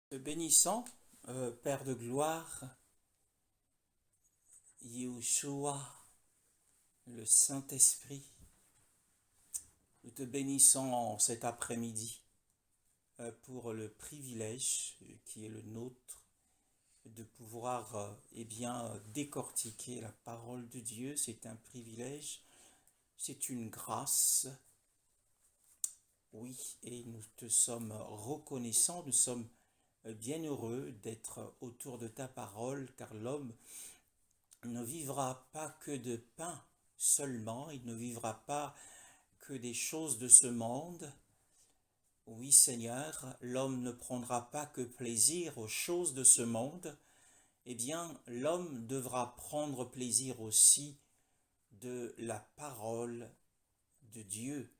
Te bénissant, Père de gloire, Yahushua, le Saint-Esprit, nous te bénissons en cet après-midi pour le privilège qui est le nôtre de pouvoir décortiquer la parole de Dieu. C'est un privilège, c'est une grâce, oui, et nous te sommes reconnaissants, nous sommes bien heureux d'être autour de ta parole, car l'homme ne vivra pas que de pain seulement, il ne vivra pas que des choses de ce monde. Oui Seigneur, l'homme ne prendra pas que plaisir aux choses de ce monde, eh bien l'homme devra prendre plaisir aussi de la parole de Dieu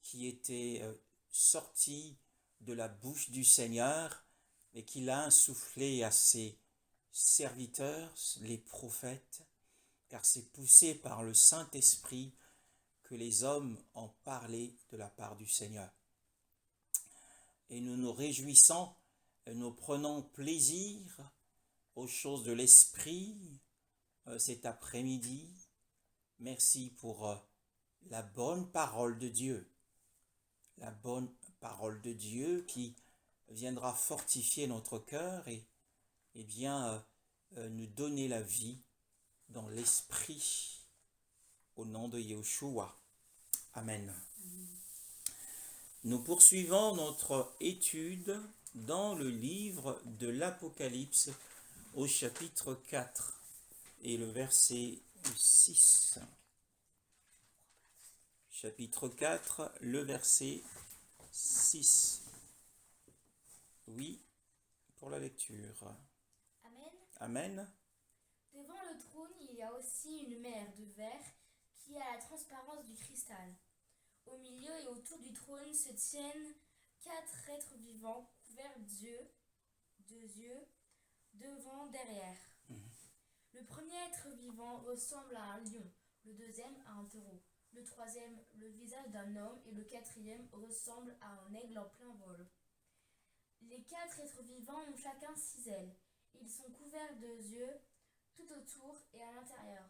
qui était sortie de la bouche du Seigneur et qu'il a insufflé à ses serviteurs, les prophètes, car c'est poussé par le Saint-Esprit que les hommes ont parlé de la part du Seigneur. Et nous nous réjouissons, nous prenons plaisir aux choses de l'Esprit cet après-midi. Merci pour la bonne parole de Dieu. La bonne parole de Dieu qui viendra fortifier notre cœur et nous donner la vie dans l'Esprit. Au nom de Yahushua. Amen. Nous poursuivons notre étude dans le livre de l'Apocalypse au chapitre 4 et le verset 6. Chapitre 4, le verset 6. Oui, pour la lecture. Amen. Amen. Devant le trône, il y a aussi une mer de verre qui a la transparence du cristal. Au milieu et autour du trône se tiennent 4 êtres vivants couverts d'yeux, devant, derrière. Le premier être vivant ressemble à un lion, le deuxième à un taureau, le troisième le visage d'un homme et le quatrième ressemble à un aigle en plein vol. Les 4 êtres vivants ont chacun 6 ailes. Ils sont couverts de yeux tout autour et à l'intérieur.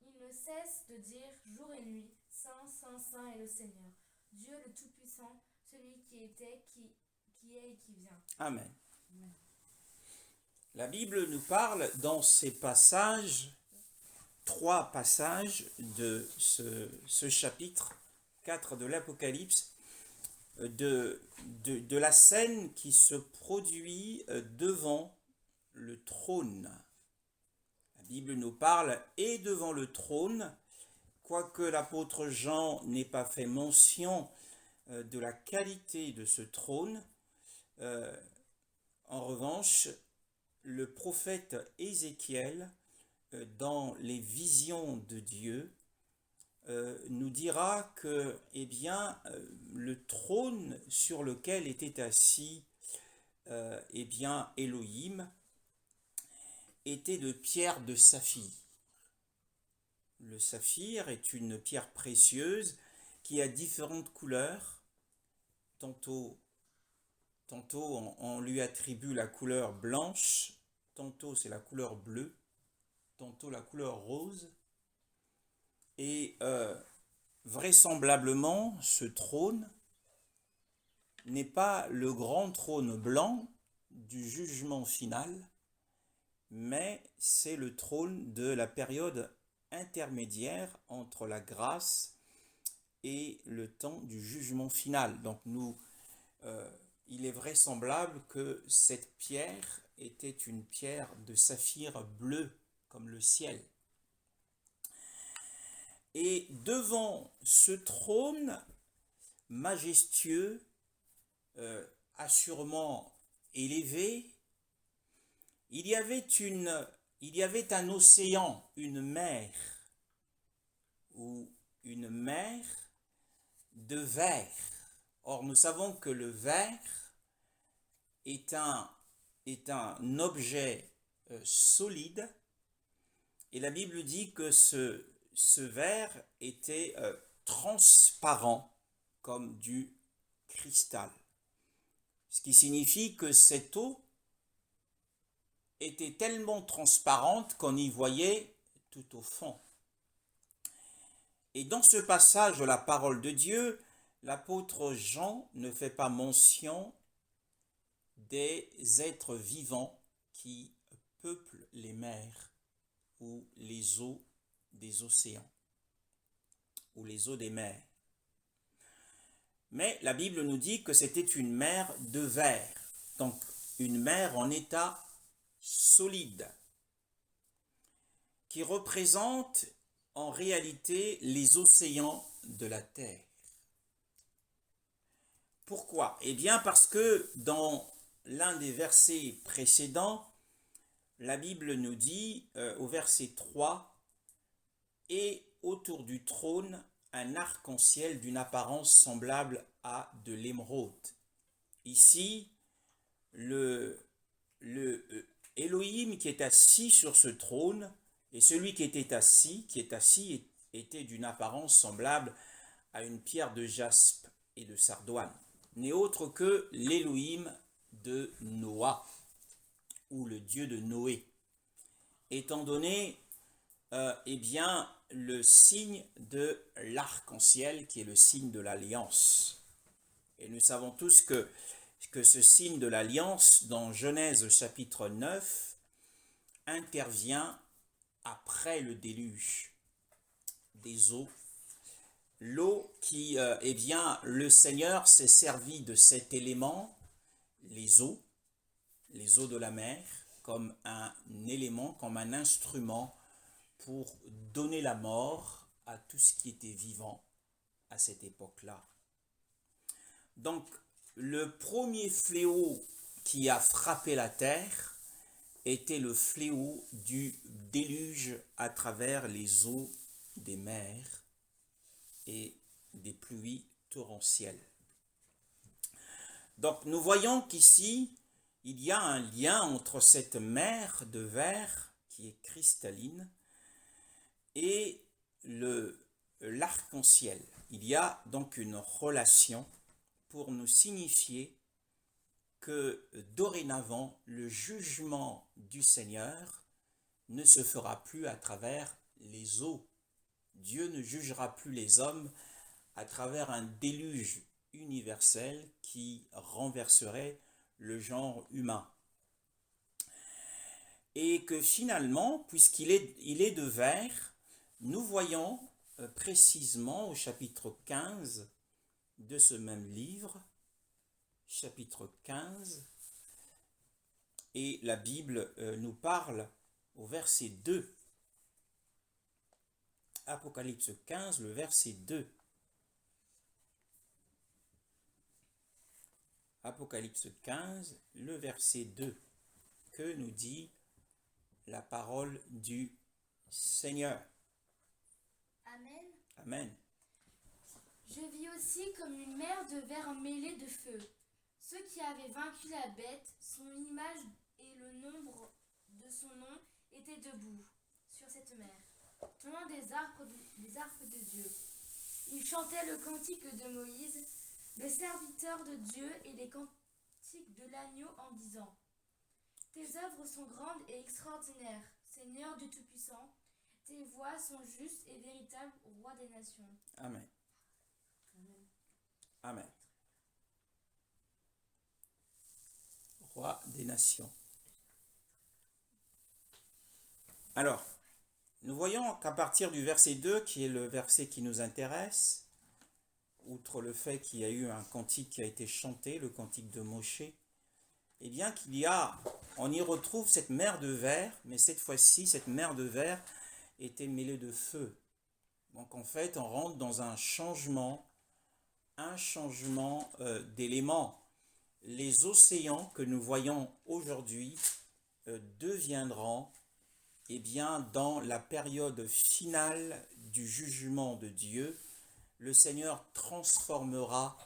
Ils ne cessent de dire jour et nuit, Saint, Saint, Saint est le Seigneur, Dieu le Tout-Puissant, celui qui était, qui est et qui vient. Amen. Amen. La Bible nous parle dans ces passages, 3 passages de ce chapitre 4 de l'Apocalypse, de la scène qui se produit devant le trône. La Bible nous parle et devant le trône, quoique l'apôtre Jean n'ait pas fait mention de la qualité de ce trône. En revanche, le prophète Ézéchiel, dans les visions de Dieu, nous dira que le trône sur lequel était assis Elohim était de pierre de saphir. Le saphir est une pierre précieuse qui a différentes couleurs. Tantôt on lui attribue la couleur blanche, tantôt c'est la couleur bleue, tantôt la couleur rose. Et vraisemblablement, ce trône n'est pas le grand trône blanc du jugement final, mais c'est le trône de la période intermédiaire entre la grâce et le temps du jugement final. Donc il est vraisemblable que cette pierre était une pierre de saphir bleu comme le ciel. Et devant ce trône majestueux, assurément élevé, il y avait un océan, une mer, ou une mer de verre. Or, nous savons que le verre est un objet solide, et la Bible dit que ce verre était transparent comme du cristal. Ce qui signifie que cette eau était tellement transparente qu'on y voyait tout au fond. Et dans ce passage de la parole de Dieu, l'apôtre Jean ne fait pas mention des êtres vivants qui peuplent les mers ou les eaux des océans ou les eaux des mers. Mais la Bible nous dit que c'était une mer de verre, donc une mer en état solide, qui représente en réalité les océans de la terre. Pourquoi? Eh bien parce que dans l'un des versets précédents, la Bible nous dit au verset 3, « Et autour du trône, un arc-en-ciel d'une apparence semblable à de l'émeraude. » Ici, le Elohim qui est assis sur ce trône et celui qui est assis était d'une apparence semblable à une pierre de jaspe et de sardoine, n'est autre que l'Elohim de Noah, ou le Dieu de Noé, étant donné eh bien, le signe de l'arc-en-ciel qui est le signe de l'alliance. Et nous savons tous que ce signe de l'alliance, dans Genèse chapitre 9, intervient après le déluge des eaux. L'eau qui, eh bien, le Seigneur s'est servi de cet élément, les eaux de la mer, comme un élément, comme un instrument pour donner la mort à tout ce qui était vivant à cette époque-là. Donc, le premier fléau qui a frappé la terre était le fléau du déluge à travers les eaux des mers et des pluies torrentielles. Donc, nous voyons qu'ici, il y a un lien entre cette mer de verre qui est cristalline et l'arc-en-ciel. Il y a donc une relation pour nous signifier que dorénavant, le jugement du Seigneur ne se fera plus à travers les eaux. Dieu ne jugera plus les hommes à travers un déluge universel qui renverserait le genre humain. Et que finalement, puisqu'il est de verre, nous voyons précisément au chapitre 15 de ce même livre, chapitre 15, et la Bible nous parle au verset 2. Apocalypse 15, le verset 2. Apocalypse 15, le verset 2, que nous dit la parole du Seigneur. Amen. Amen. Je vis aussi comme une mer de verre mêlée de feu. Ceux qui avaient vaincu la bête, son image et le nombre de son nom étaient debout sur cette mer, tenant des harpes de Dieu. Ils chantaient le cantique de Moïse, le serviteur de Dieu, et les cantiques de l'agneau en disant: Tes œuvres sont grandes et extraordinaires, Seigneur Dieu Tout-Puissant. Tes voies sont justes et véritables, Roi des nations. Amen. Amen. Roi des nations. Alors, nous voyons qu'à partir du verset 2, qui est le verset qui nous intéresse, outre le fait qu'il y a eu un cantique qui a été chanté, le cantique de Moshe, eh bien on y retrouve cette mer de verre, mais cette fois-ci, cette mer de verre était mêlée de feu. Donc en fait, on rentre dans un changement d'éléments. Les océans que nous voyons aujourd'hui deviendront, eh bien, dans la période finale du jugement de Dieu, le Seigneur transformera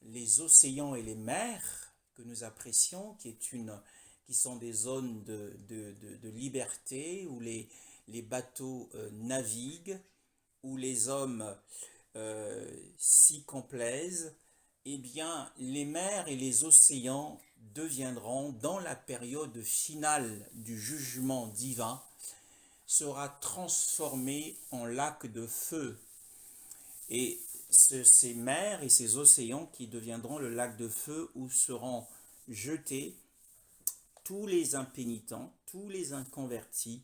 les océans et les mers que nous apprécions, qui sont des zones de liberté, où les bateaux naviguent, où les hommes s'y complaisent, eh bien, les mers et les océans deviendront, dans la période finale du jugement divin, sera transformé en lac de feu. Et ces mers et ces océans qui deviendront le lac de feu où seront jetés tous les impénitents, tous les inconvertis,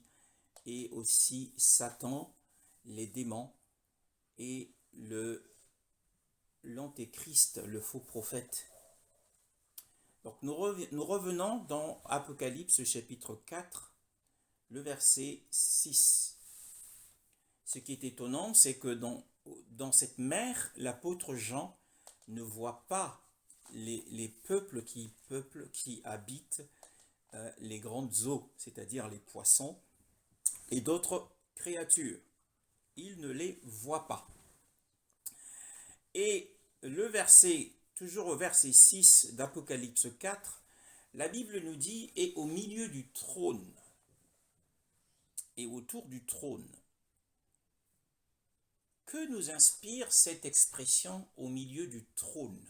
et aussi Satan, les démons et l'antéchrist, le faux prophète. Donc nous revenons dans Apocalypse chapitre 4, le verset 6. Ce qui est étonnant, c'est que dans cette mer, l'apôtre Jean ne voit pas les peuples qui habitent les grandes eaux, c'est-à-dire les poissons et d'autres créatures. Il ne les voit pas. Et toujours au verset 6 d'Apocalypse 4, la Bible nous dit « Et au milieu du trône, et autour du trône ». Que nous inspire cette expression « au milieu du trône » ?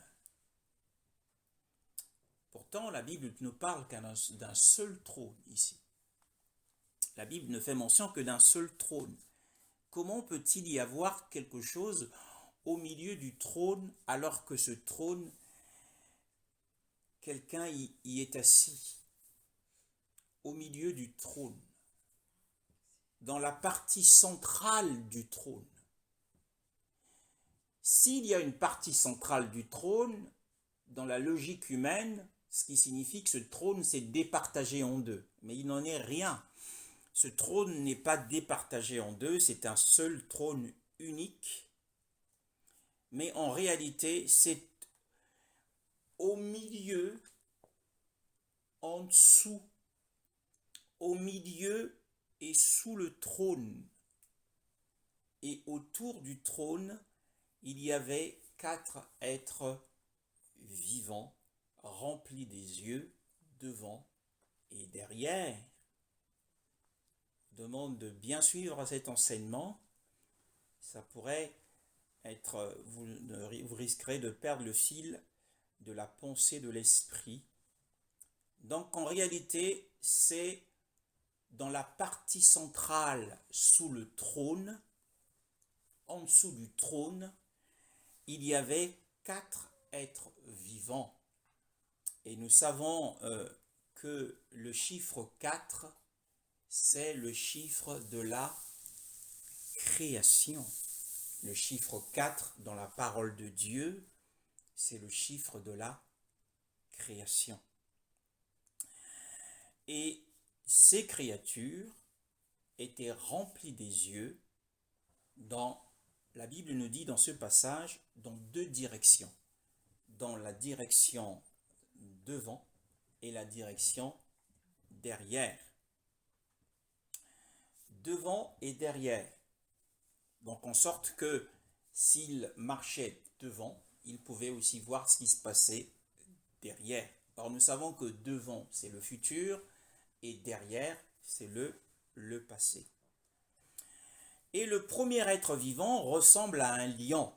Pourtant, la Bible ne parle d'un seul trône ici. La Bible ne fait mention que d'un seul trône. Comment peut-il y avoir quelque chose au milieu du trône alors que ce trône, quelqu'un y est assis? Au milieu du trône, dans la partie centrale du trône. S'il y a une partie centrale du trône, dans la logique humaine, ce qui signifie que ce trône s'est départagé en deux. Mais il n'en est rien. Ce trône n'est pas départagé en deux, c'est un seul trône unique. Mais en réalité, c'est au milieu, en dessous, au milieu et sous le trône. Et autour du trône, il y avait 4 êtres vivants, remplis des yeux, devant et derrière. Je demande de bien suivre cet enseignement. Ça pourrait être, vous risquerez de perdre le fil de la pensée de l'esprit. Donc en réalité, c'est dans la partie centrale sous le trône, en dessous du trône, il y avait 4 êtres vivants. Et nous savons que le chiffre 4, c'est le chiffre de la création. Le chiffre 4 dans la parole de Dieu, c'est le chiffre de la création. Et ces créatures étaient remplies des yeux la Bible nous dit dans ce passage, dans 2 directions. Dans la direction devant et la direction derrière. Devant et derrière. Donc en sorte que s'il marchait devant, il pouvait aussi voir ce qui se passait derrière. Or nous savons que devant c'est le futur et derrière c'est le passé. Et le premier être vivant ressemble à un lion.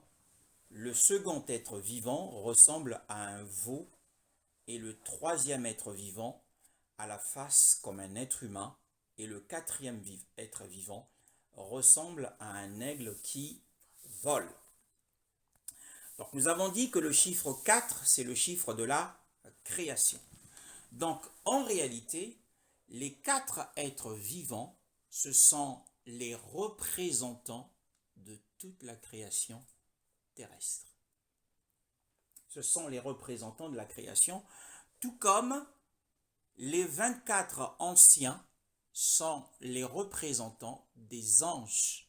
Le second être vivant ressemble à un veau. Et le troisième être vivant a la face comme un être humain. Et le quatrième être vivant ressemble à un aigle qui vole. Donc nous avons dit que le chiffre 4, c'est le chiffre de la création. Donc en réalité, les 4 êtres vivants, ce sont les représentants de toute la création terrestre. Ce sont les représentants de la création, tout comme les 24 anciens sont les représentants des anges.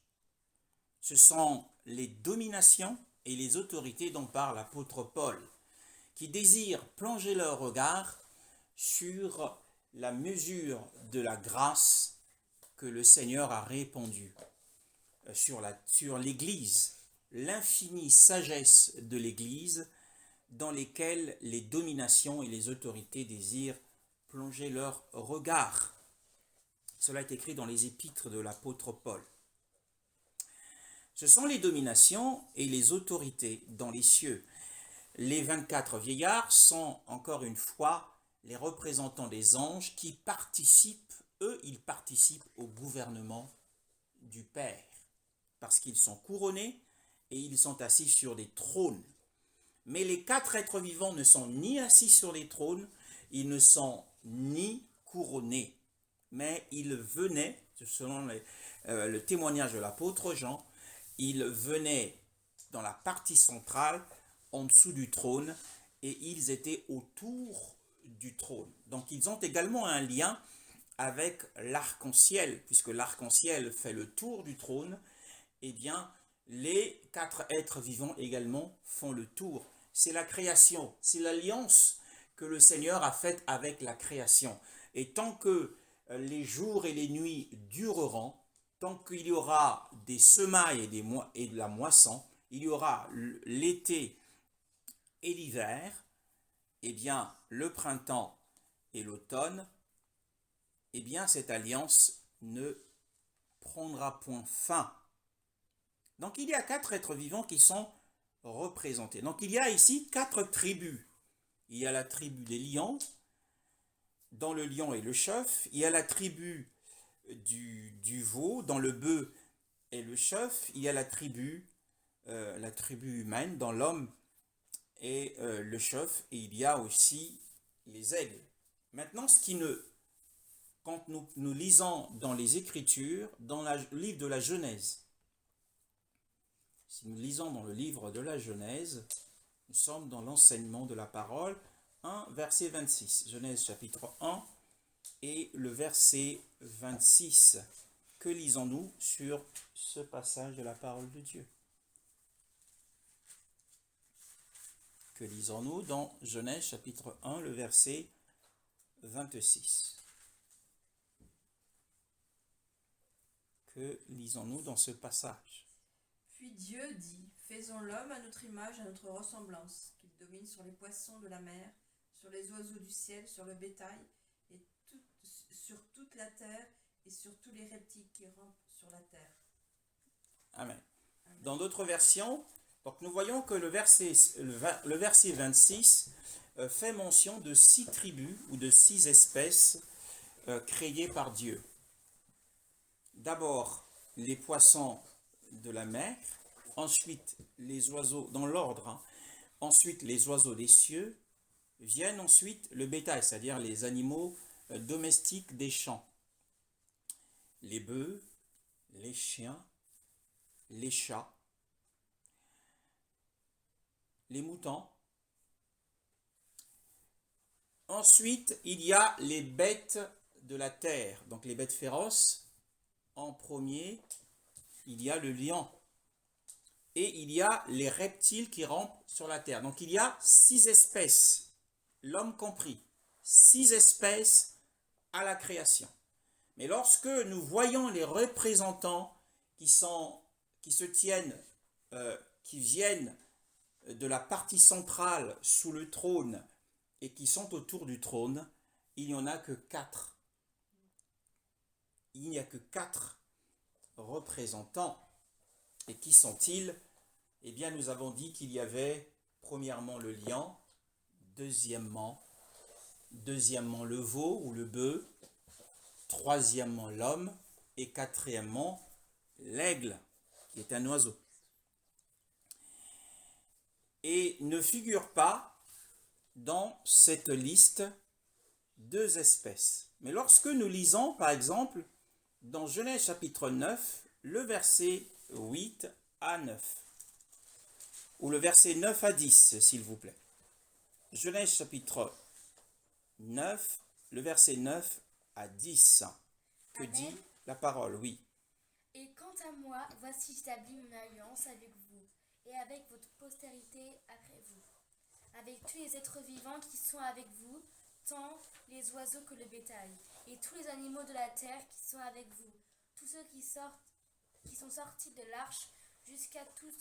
Ce sont les dominations et les autorités dont parle l'apôtre Paul, qui désirent plonger leur regard sur la mesure de la grâce que le Seigneur a répandue sur l'Église, l'infinie sagesse de l'Église dans lesquelles les dominations et les autorités désirent plonger leur regard. Cela est écrit dans les épîtres de l'apôtre Paul. Ce sont les dominations et les autorités dans les cieux. les 24 vieillards sont encore une fois les représentants des anges qui participent, eux, ils participent au gouvernement du Père, parce qu'ils sont couronnés et ils sont assis sur des trônes. Mais les 4 êtres vivants ne sont ni assis sur les trônes, ils ne sont ni couronnés, mais ils venaient, selon le témoignage de l'apôtre Jean, ils venaient dans la partie centrale, en dessous du trône, et ils étaient autour du trône. Donc ils ont également un lien avec l'arc-en-ciel, puisque l'arc-en-ciel fait le tour du trône, eh bien les 4 êtres vivants également font le tour. C'est la création, c'est l'alliance que le Seigneur a faite avec la création. Et tant que les jours et les nuits dureront, tant qu'il y aura des semailles et de la moisson, il y aura l'été et l'hiver, eh bien le printemps et l'automne, eh bien cette alliance ne prendra point fin. Donc il y a 4 êtres vivants qui sont représentés. Donc il y a ici 4 tribus. Il y a la tribu des lions, dans le lion et le chef. Il y a la tribu du veau, dans le bœuf et le chef. Il y a la tribu humaine, dans l'homme et le chef. Et il y a aussi les aigles. Maintenant, quand nous lisons dans les Écritures, dans le livre de la Genèse, si nous lisons dans le livre de la Genèse, nous sommes dans l'enseignement de la parole, 1, verset 26. Genèse chapitre 1 et le verset 26. Que lisons-nous sur ce passage de la parole de Dieu? Que lisons-nous dans Genèse chapitre 1, le verset 26? Que lisons-nous dans ce passage? Puis Dieu dit, faisons l'homme à notre image, à notre ressemblance, qu'il domine sur les poissons de la mer, sur les oiseaux du ciel, sur le bétail, et sur toute la terre, et sur tous les reptiles qui rampent sur la terre. Amen. Dans d'autres versions, donc nous voyons que le verset 26 fait mention de 6 tribus ou de 6 espèces créées par Dieu. D'abord, les poissons de la mer, ensuite les oiseaux, dans l'ordre, ensuite les oiseaux des cieux, viennent ensuite le bétail, c'est-à-dire les animaux domestiques des champs, les bœufs, les chiens, les chats, les moutons. Ensuite, il y a les bêtes de la terre, donc les bêtes féroces. En premier, il y a le lion. Et il y a les reptiles qui rampent sur la terre. Donc il y a 6 espèces, l'homme compris, 6 espèces à la création. Mais lorsque nous voyons les représentants qui viennent de la partie centrale sous le trône et qui sont autour du trône, il n'y en a que 4. Il n'y a que 4 représentants. Et qui sont-ils? Eh bien, nous avons dit qu'il y avait premièrement le lion, deuxièmement le veau ou le bœuf, troisièmement l'homme et quatrièmement l'aigle, qui est un oiseau. Et ne figure pas dans cette liste 2 espèces. Mais lorsque nous lisons, par exemple, dans Genèse chapitre 9, le verset 8 à 9, ou le verset 9 à 10, s'il vous plaît. Genèse chapitre 9, le verset 9 à 10. Que Amen. dit la parole? Oui. Et quant à moi, voici j'établis mon alliance avec vous, et avec votre postérité après vous, avec tous les êtres vivants qui sont avec vous, tant les oiseaux que le bétail, et tous les animaux de la terre qui sont avec vous, tous ceux qui sont sortis de l'arche, jusqu'à tous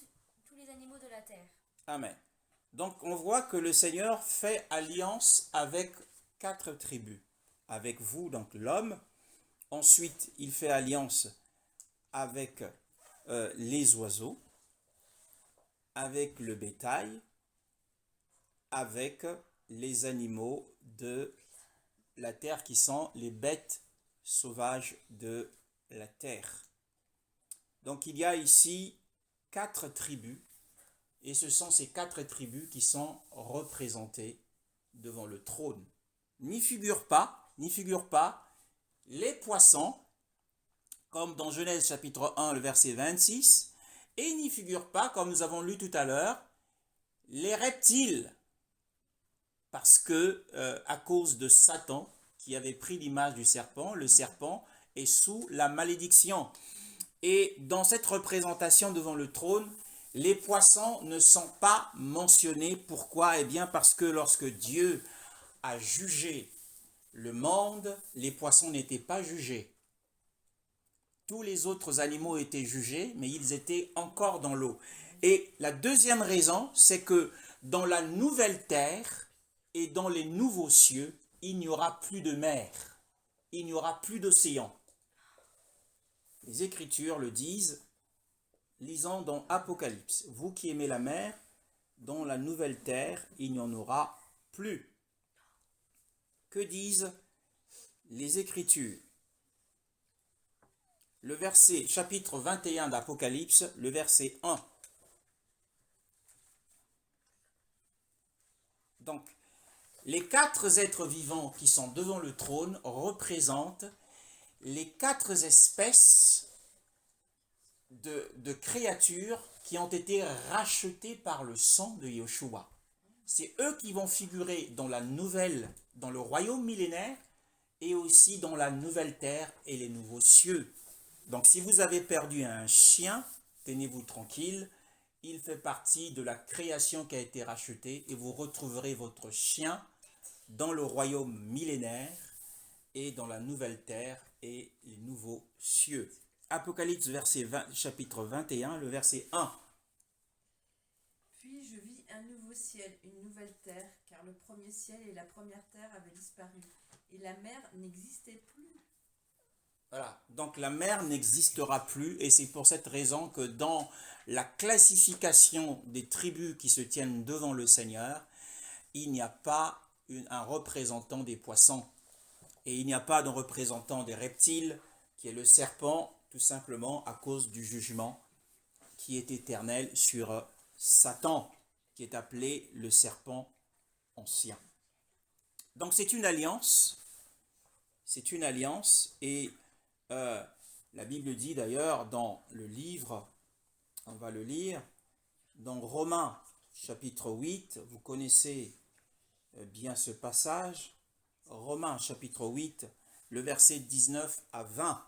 les animaux de la terre. Amen. Donc on voit que le Seigneur fait alliance avec 4 tribus. Avec vous, donc l'homme. Ensuite, il fait alliance avec les oiseaux, avec le bétail, avec les animaux de la terre qui sont les bêtes sauvages de la terre. Donc il y a ici 4 tribus et ce sont ces 4 tribus qui sont représentées devant le trône. N'y figurent pas les poissons, comme dans Genèse chapitre 1, le verset 26, et n'y figurent pas, comme nous avons lu tout à l'heure, les reptiles, parce que à cause de Satan, qui avait pris l'image du serpent, le serpent est sous la malédiction. Et dans cette représentation devant le trône, les poissons ne sont pas mentionnés. Pourquoi? Eh bien parce que lorsque Dieu a jugé le monde, les poissons n'étaient pas jugés. Tous les autres animaux étaient jugés, mais ils étaient encore dans l'eau. Et la deuxième raison, c'est que dans la nouvelle terre et dans les nouveaux cieux, il n'y aura plus de mer, il n'y aura plus d'océan. Les Écritures le disent, lisant dans Apocalypse. Vous qui aimez la mer, dans la nouvelle terre, il n'y en aura plus. Que disent les Écritures? Le verset, chapitre 21 d'Apocalypse, le verset 1. Donc, les 4 êtres vivants qui sont devant le trône représentent les 4 espèces de créatures qui ont été rachetées par le sang de Yeshua. C'est eux qui vont figurer dans le royaume millénaire et aussi dans la nouvelle terre et les nouveaux cieux. Donc si vous avez perdu un chien, tenez-vous tranquille, il fait partie de la création qui a été rachetée et vous retrouverez votre chien dans le royaume millénaire et dans la nouvelle terre et les nouveaux cieux. Apocalypse chapitre 21, le verset 1. Puis je vis un nouveau ciel, une nouvelle terre, car le premier ciel et la première terre avaient disparu, et la mer n'existait plus. Voilà, donc la mer n'existera plus, et c'est pour cette raison que dans la classification des tribus qui se tiennent devant le Seigneur, il n'y a pas un représentant des poissons, et il n'y a pas de représentant des reptiles, qui est le serpent, tout simplement à cause du jugement qui est éternel sur Satan, qui est appelé le serpent ancien. Donc c'est une alliance, et la Bible dit d'ailleurs dans le livre, on va le lire, dans Romains chapitre 8, vous connaissez bien ce passage, Romains chapitre 8, le verset 19 à 20.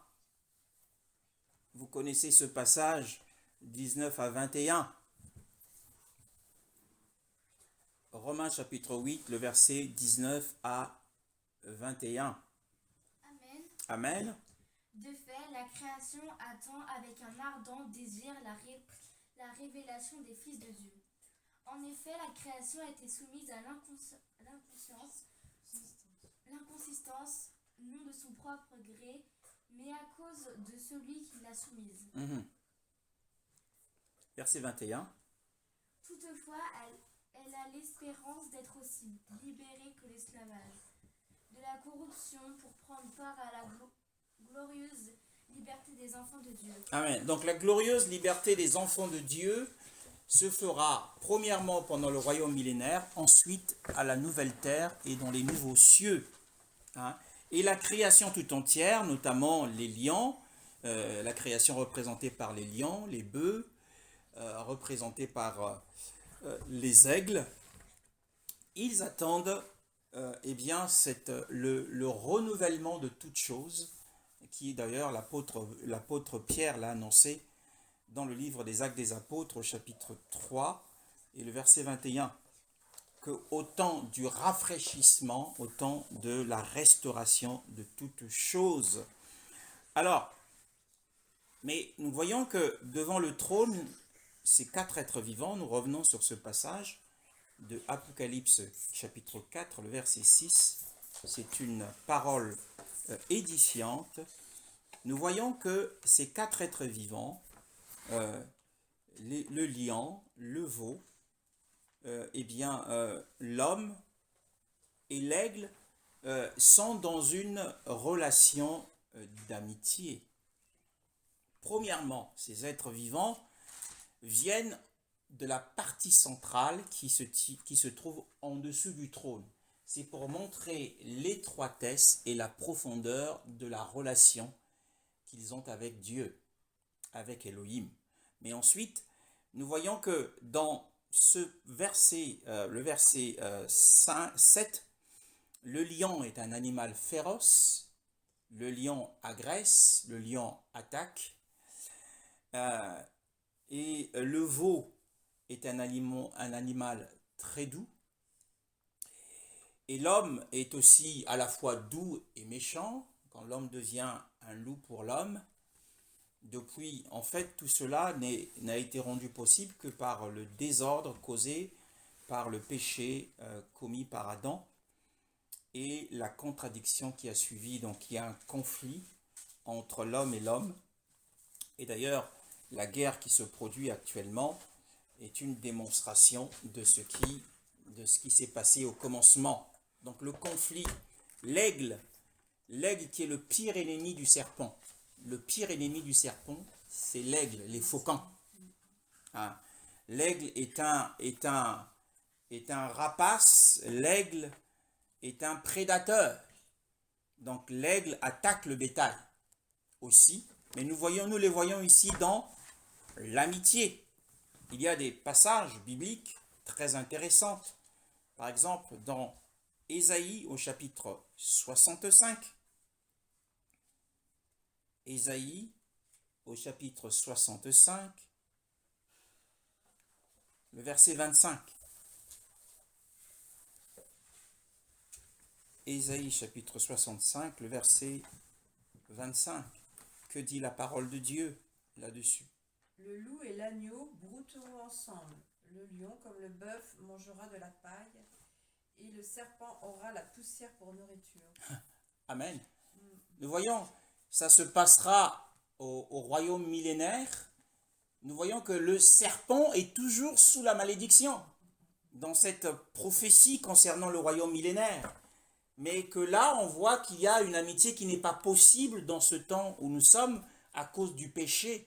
Vous connaissez ce passage 19 à 21. Romains chapitre 8, le verset 19 à 21. Amen. Amen. De fait, la création attend avec un ardent désir la révélation des fils de Dieu. En effet, la création a été soumise à l'inconsistance, non de son propre gré, mais à cause de celui qui l'a soumise. Verset 21. Toutefois, elle a l'espérance d'être aussi libérée que l'esclavage, de la corruption pour prendre part à la glorieuse liberté des enfants de Dieu. Amen. Donc la glorieuse liberté des enfants de Dieu se fera premièrement pendant le royaume millénaire, ensuite à la nouvelle terre et dans les nouveaux cieux. Et la création tout entière, notamment les lions, la création représentée par les lions, les bœufs, représentée par les aigles, ils attendent le renouvellement de toutes choses, qui d'ailleurs l'apôtre Pierre l'a annoncé dans le livre des Actes des Apôtres au chapitre 3 et le verset 21, qu'au temps du rafraîchissement, au temps de la restauration de toutes choses. Alors, mais nous voyons que devant le trône, ces 4 êtres vivants, nous revenons sur ce passage de Apocalypse chapitre 4, le verset 6, c'est une parole édifiante. Nous voyons que ces 4 êtres vivants, le lion, le veau, l'homme et l'aigle sont dans une relation d'amitié. Premièrement, ces êtres vivants viennent de la partie centrale qui se trouve en dessous du trône. C'est pour montrer l'étroitesse et la profondeur de la relation qu'ils ont avec Dieu, avec Elohim. Mais ensuite, nous voyons que dans ce verset, le verset 7, le lion est un animal féroce, le lion agresse, le lion attaque, et le veau est un animal très doux, et l'homme est aussi à la fois doux et méchant, quand l'homme devient un loup pour l'homme. Depuis, en fait, tout cela n'a été rendu possible que par le désordre causé par le péché commis par Adam et la contradiction qui a suivi. Donc, il y a un conflit entre l'homme et l'homme. Et d'ailleurs, la guerre qui se produit actuellement est une démonstration de ce qui s'est passé au commencement. Donc, le conflit, l'aigle qui est le pire ennemi du serpent. Le pire ennemi du serpent, c'est l'aigle, les faucons. Hein? L'aigle est un rapace, l'aigle est un prédateur. Donc l'aigle attaque le bétail aussi. Mais nous les voyons ici dans l'amitié. Il y a des passages bibliques très intéressants. Par exemple, dans Ésaïe au chapitre 65. Ésaïe au chapitre 65, le verset 25. Ésaïe chapitre 65, le verset 25. Que dit la parole de Dieu là-dessus? Le loup et l'agneau brouteront ensemble. Le lion, comme le bœuf, mangera de la paille, et le serpent aura la poussière pour nourriture. Amen. Nous voyons, ça se passera au royaume millénaire. Nous voyons que le serpent est toujours sous la malédiction dans cette prophétie concernant le royaume millénaire. Mais que là, on voit qu'il y a une amitié qui n'est pas possible dans ce temps où nous sommes à cause du péché.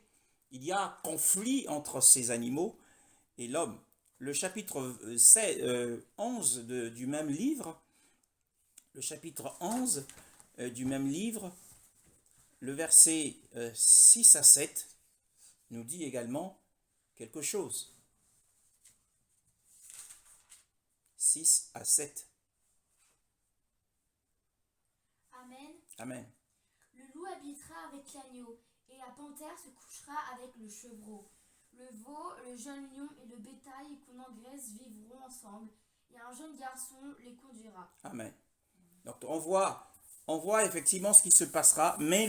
Il y a conflit entre ces animaux et l'homme. Le chapitre 11 du même livre, le chapitre 11 du même livre, le verset 6 à 7 nous dit également quelque chose. 6 à 7. Amen. Amen. Le loup habitera avec l'agneau, et la panthère se couchera avec le chevreau. Le veau, le jeune lion et le bétail qu'on engraisse vivront ensemble, et un jeune garçon les conduira. Amen. Donc on voit effectivement ce qui se passera, mais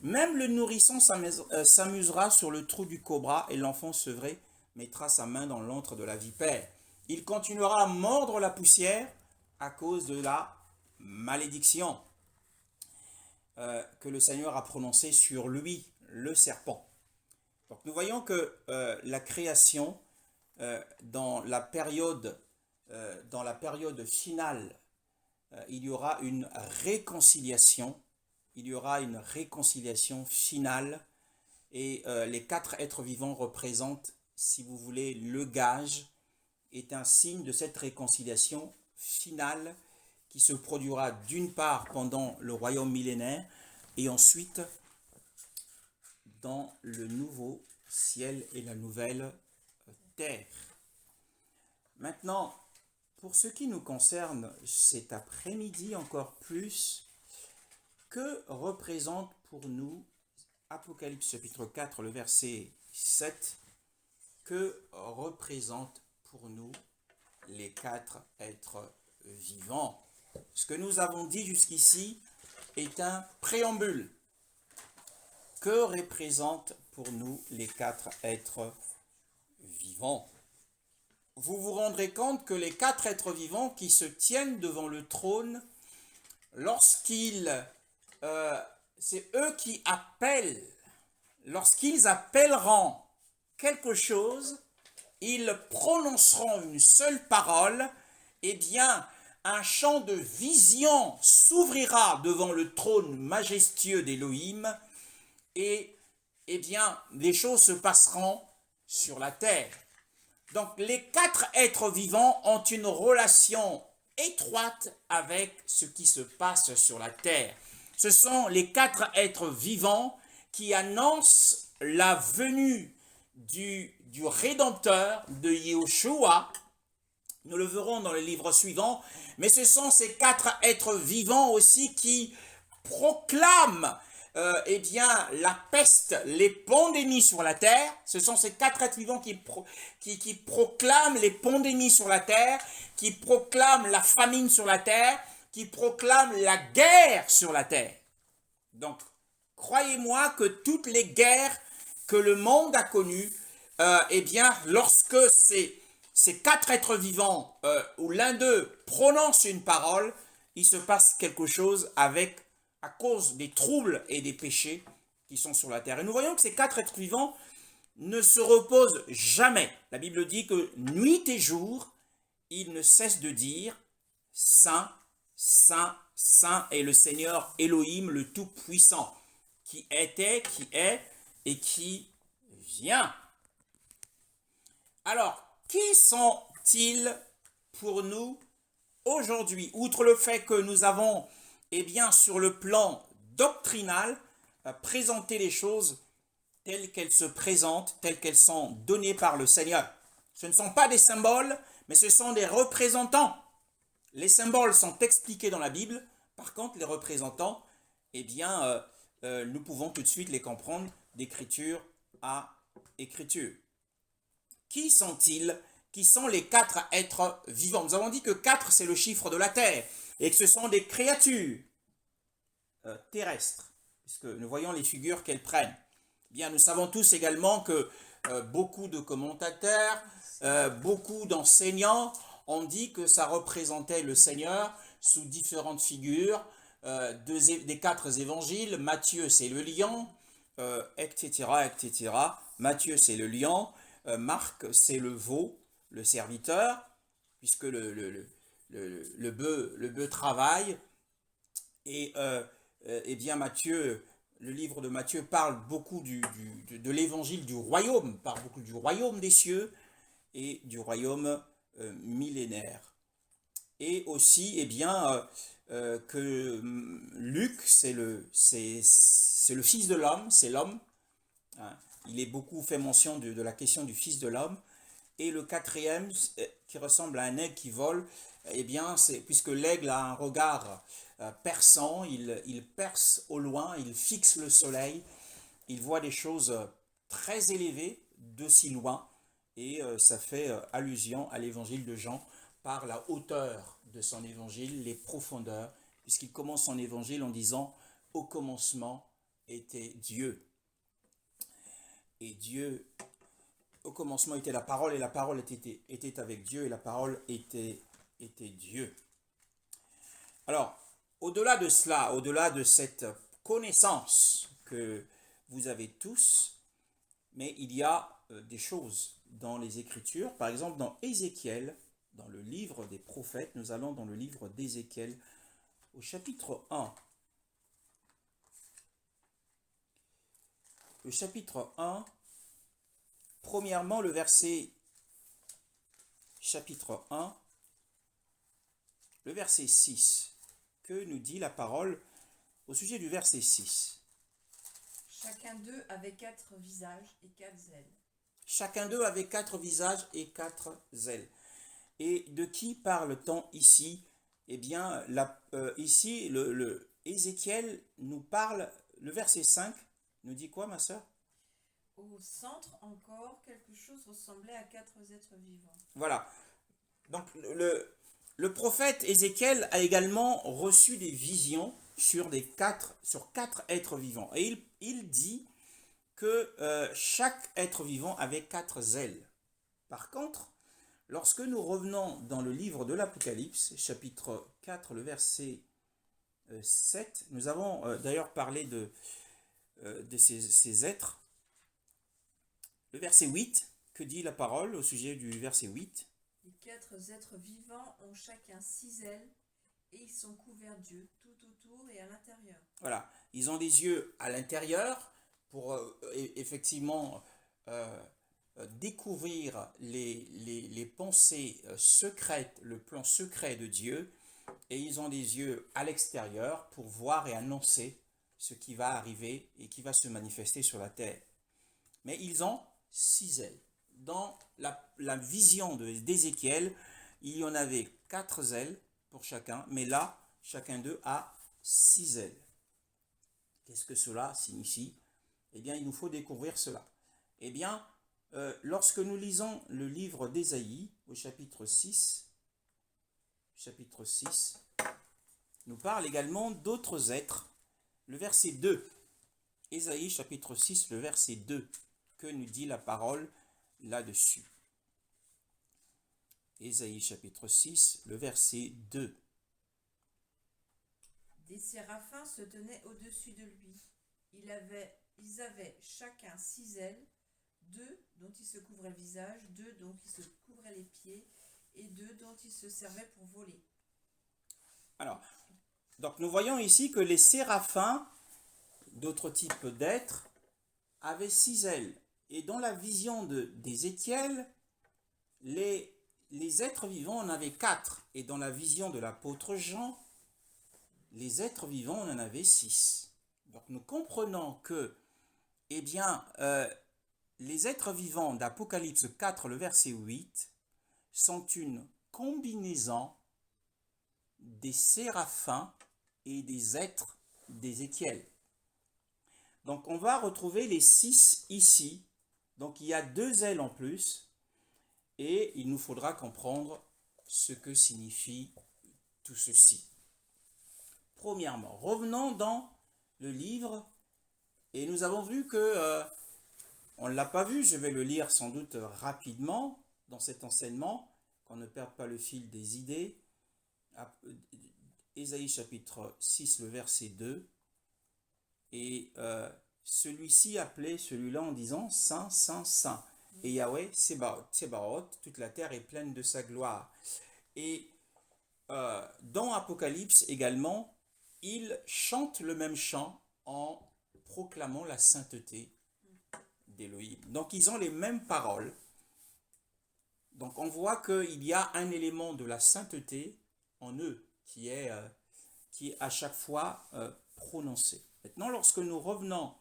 même le nourrisson s'amusera sur le trou du cobra, et l'enfant sevré mettra sa main dans l'antre de la vipère. Il continuera à mordre la poussière à cause de la malédiction que le Seigneur a prononcée sur lui, le serpent. Donc nous voyons que la création, dans la période finale, il y aura une réconciliation. Il y aura une réconciliation finale. Et les 4 êtres vivants représentent, si vous voulez, le gage, est un signe de cette réconciliation finale qui se produira d'une part pendant le royaume millénaire et ensuite dans le nouveau ciel et la nouvelle terre. Maintenant, pour ce qui nous concerne cet après-midi encore plus, que représente pour nous Apocalypse chapitre 4, le verset 7, que représente pour nous les 4 êtres vivants? Ce que nous avons dit jusqu'ici est un préambule. Que représentent pour nous les 4 êtres vivants? Vous vous rendrez compte que les 4 êtres vivants qui se tiennent devant le trône, c'est eux qui appellent, lorsqu'ils appelleront quelque chose, ils prononceront une seule parole, eh bien, un champ de vision s'ouvrira devant le trône majestueux d'Élohim et, eh bien, les choses se passeront sur la terre. Donc, les 4 êtres vivants ont une relation étroite avec ce qui se passe sur la terre. Ce sont les 4 êtres vivants qui annoncent la venue du Rédempteur, de Yahushua. Nous le verrons dans le livre suivant, mais ce sont ces 4 êtres vivants aussi qui proclament eh bien, la peste, les pandémies sur la terre. Ce sont ces 4 êtres vivants qui proclament les pandémies sur la terre, qui proclament la famine sur la terre, qui proclament la guerre sur la terre. Donc, croyez-moi que toutes les guerres que le monde a connues, eh bien, lorsque ces 4 êtres vivants, où l'un d'eux prononce une parole, il se passe quelque chose à cause des troubles et des péchés qui sont sur la terre. Et nous voyons que ces 4 êtres vivants ne se reposent jamais. La Bible dit que nuit et jour, ils ne cessent de dire « Saint, Saint, Saint est le Seigneur Elohim, le Tout-Puissant, qui était, qui est et qui vient. » Alors, qui sont-ils pour nous aujourd'hui? Outre le fait que nous avons, eh bien, sur le plan doctrinal, présenté les choses telles qu'elles se présentent, telles qu'elles sont données par le Seigneur. Ce ne sont pas des symboles, mais ce sont des représentants. Les symboles sont expliqués dans la Bible. Par contre, les représentants, eh bien, nous pouvons tout de suite les comprendre d'écriture à écriture. Qui sont-ils? Qui sont les 4 êtres vivants? Nous avons dit que 4, c'est le chiffre de la terre, et que ce sont des créatures terrestres, puisque nous voyons les figures qu'elles prennent. Bien, nous savons tous également que beaucoup de commentateurs, beaucoup d'enseignants ont dit que ça représentait le Seigneur sous différentes figures des 4 évangiles. Matthieu, c'est le lion, etc., etc. Matthieu, c'est le lion. Marc, c'est le veau, le serviteur, puisque le bœuf travaille. Et eh bien Matthieu, le livre de Matthieu parle beaucoup de l'évangile du royaume, parle beaucoup du royaume des cieux et du royaume millénaire. Et aussi, eh bien, que Luc, c'est le fils de l'homme, c'est l'homme. Hein. Il est beaucoup fait mention de la question du fils de l'homme. Et le 4e, qui ressemble à un aigle qui vole, eh bien, puisque l'aigle a un regard perçant, il perce au loin, il fixe le soleil, il voit des choses très élevées de si loin, et ça fait allusion à l'évangile de Jean par la hauteur de son évangile, les profondeurs, puisqu'il commence son évangile en disant « Au commencement était Dieu ». Et Dieu, au commencement était la parole, et la parole était avec Dieu, et la parole était Dieu. Alors, au-delà de cela, au-delà de cette connaissance que vous avez tous, mais il y a des choses dans les Écritures. Par exemple, dans Ézéchiel, dans le livre des prophètes, nous allons dans le livre d'Ézéchiel, au chapitre 1. Le chapitre 1, premièrement, le verset, chapitre 1, le verset 6, que nous dit la parole au sujet du verset 6. Chacun d'eux avait 4 visages et 4 ailes. Chacun d'eux avait 4 visages et 4 ailes. Et de qui parle-t-on ici? Eh bien, ici, le Ézéchiel nous parle, le verset 5, nous dit quoi, ma sœur? Au centre encore, quelque chose ressemblait à 4 êtres vivants. Voilà. Donc, le prophète Ézéchiel a également reçu des visions sur 4 êtres vivants. Et il dit que chaque être vivant avait 4 ailes. Par contre, lorsque nous revenons dans le livre de l'Apocalypse, chapitre 4, le verset 7, nous avons d'ailleurs parlé de ces êtres. Le verset 8, que dit la parole au sujet du verset 8? Les 4 êtres vivants ont chacun 6 ailes et ils sont couverts d'yeux tout autour et à l'intérieur. Voilà, ils ont des yeux à l'intérieur pour effectivement découvrir les pensées secrètes, le plan secret de Dieu, et ils ont des yeux à l'extérieur pour voir et annoncer ce qui va arriver et qui va se manifester sur la terre. Mais ils ont 6 ailes. Dans la vision d'Ézéchiel, il y en avait 4 ailes pour chacun, mais là, chacun d'eux a 6 ailes. Qu'est-ce que cela signifie? Eh bien, il nous faut découvrir cela. Eh bien, lorsque nous lisons le livre d'Ésaïe au chapitre 6, nous parle également d'autres êtres. Le verset 2, Ésaïe chapitre 6, le verset 2, que nous dit la parole là-dessus. Ésaïe chapitre 6, le verset 2. Des séraphins se tenaient au-dessus de lui. Ils avaient chacun 6 ailes, 2 dont ils se couvraient le visage, 2 dont ils se couvraient les pieds, et 2 dont ils se servaient pour voler. Alors, donc nous voyons ici que les séraphins, d'autres types d'êtres, avaient 6 ailes. Et dans la vision d'Ézéchiel, les êtres vivants en avaient 4. Et dans la vision de l'apôtre Jean, les êtres vivants en avaient 6. Donc nous comprenons que, eh bien, les êtres vivants d'Apocalypse 4, le verset 8, sont une combinaison des séraphins et des êtres d'Ézéchiel. Donc on va retrouver les 6 ici. Donc il y a 2 ailes en plus et il nous faudra comprendre ce que signifie tout ceci. Premièrement, revenons dans le livre et nous avons vu que, on ne l'a pas vu, je vais le lire sans doute rapidement dans cet enseignement, qu'on ne perde pas le fil des idées. Ésaïe chapitre 6, le verset 2. Et celui-ci appelait celui-là en disant Saint, Saint, Saint. Et Yahweh, Tsebaoth, toute la terre est pleine de sa gloire. Et dans Apocalypse également, il chante le même chant en proclamant la sainteté d'Élohim. Donc ils ont les mêmes paroles. Donc on voit qu'il y a un élément de la sainteté en eux qui est à chaque fois prononcé. Maintenant, lorsque nous revenons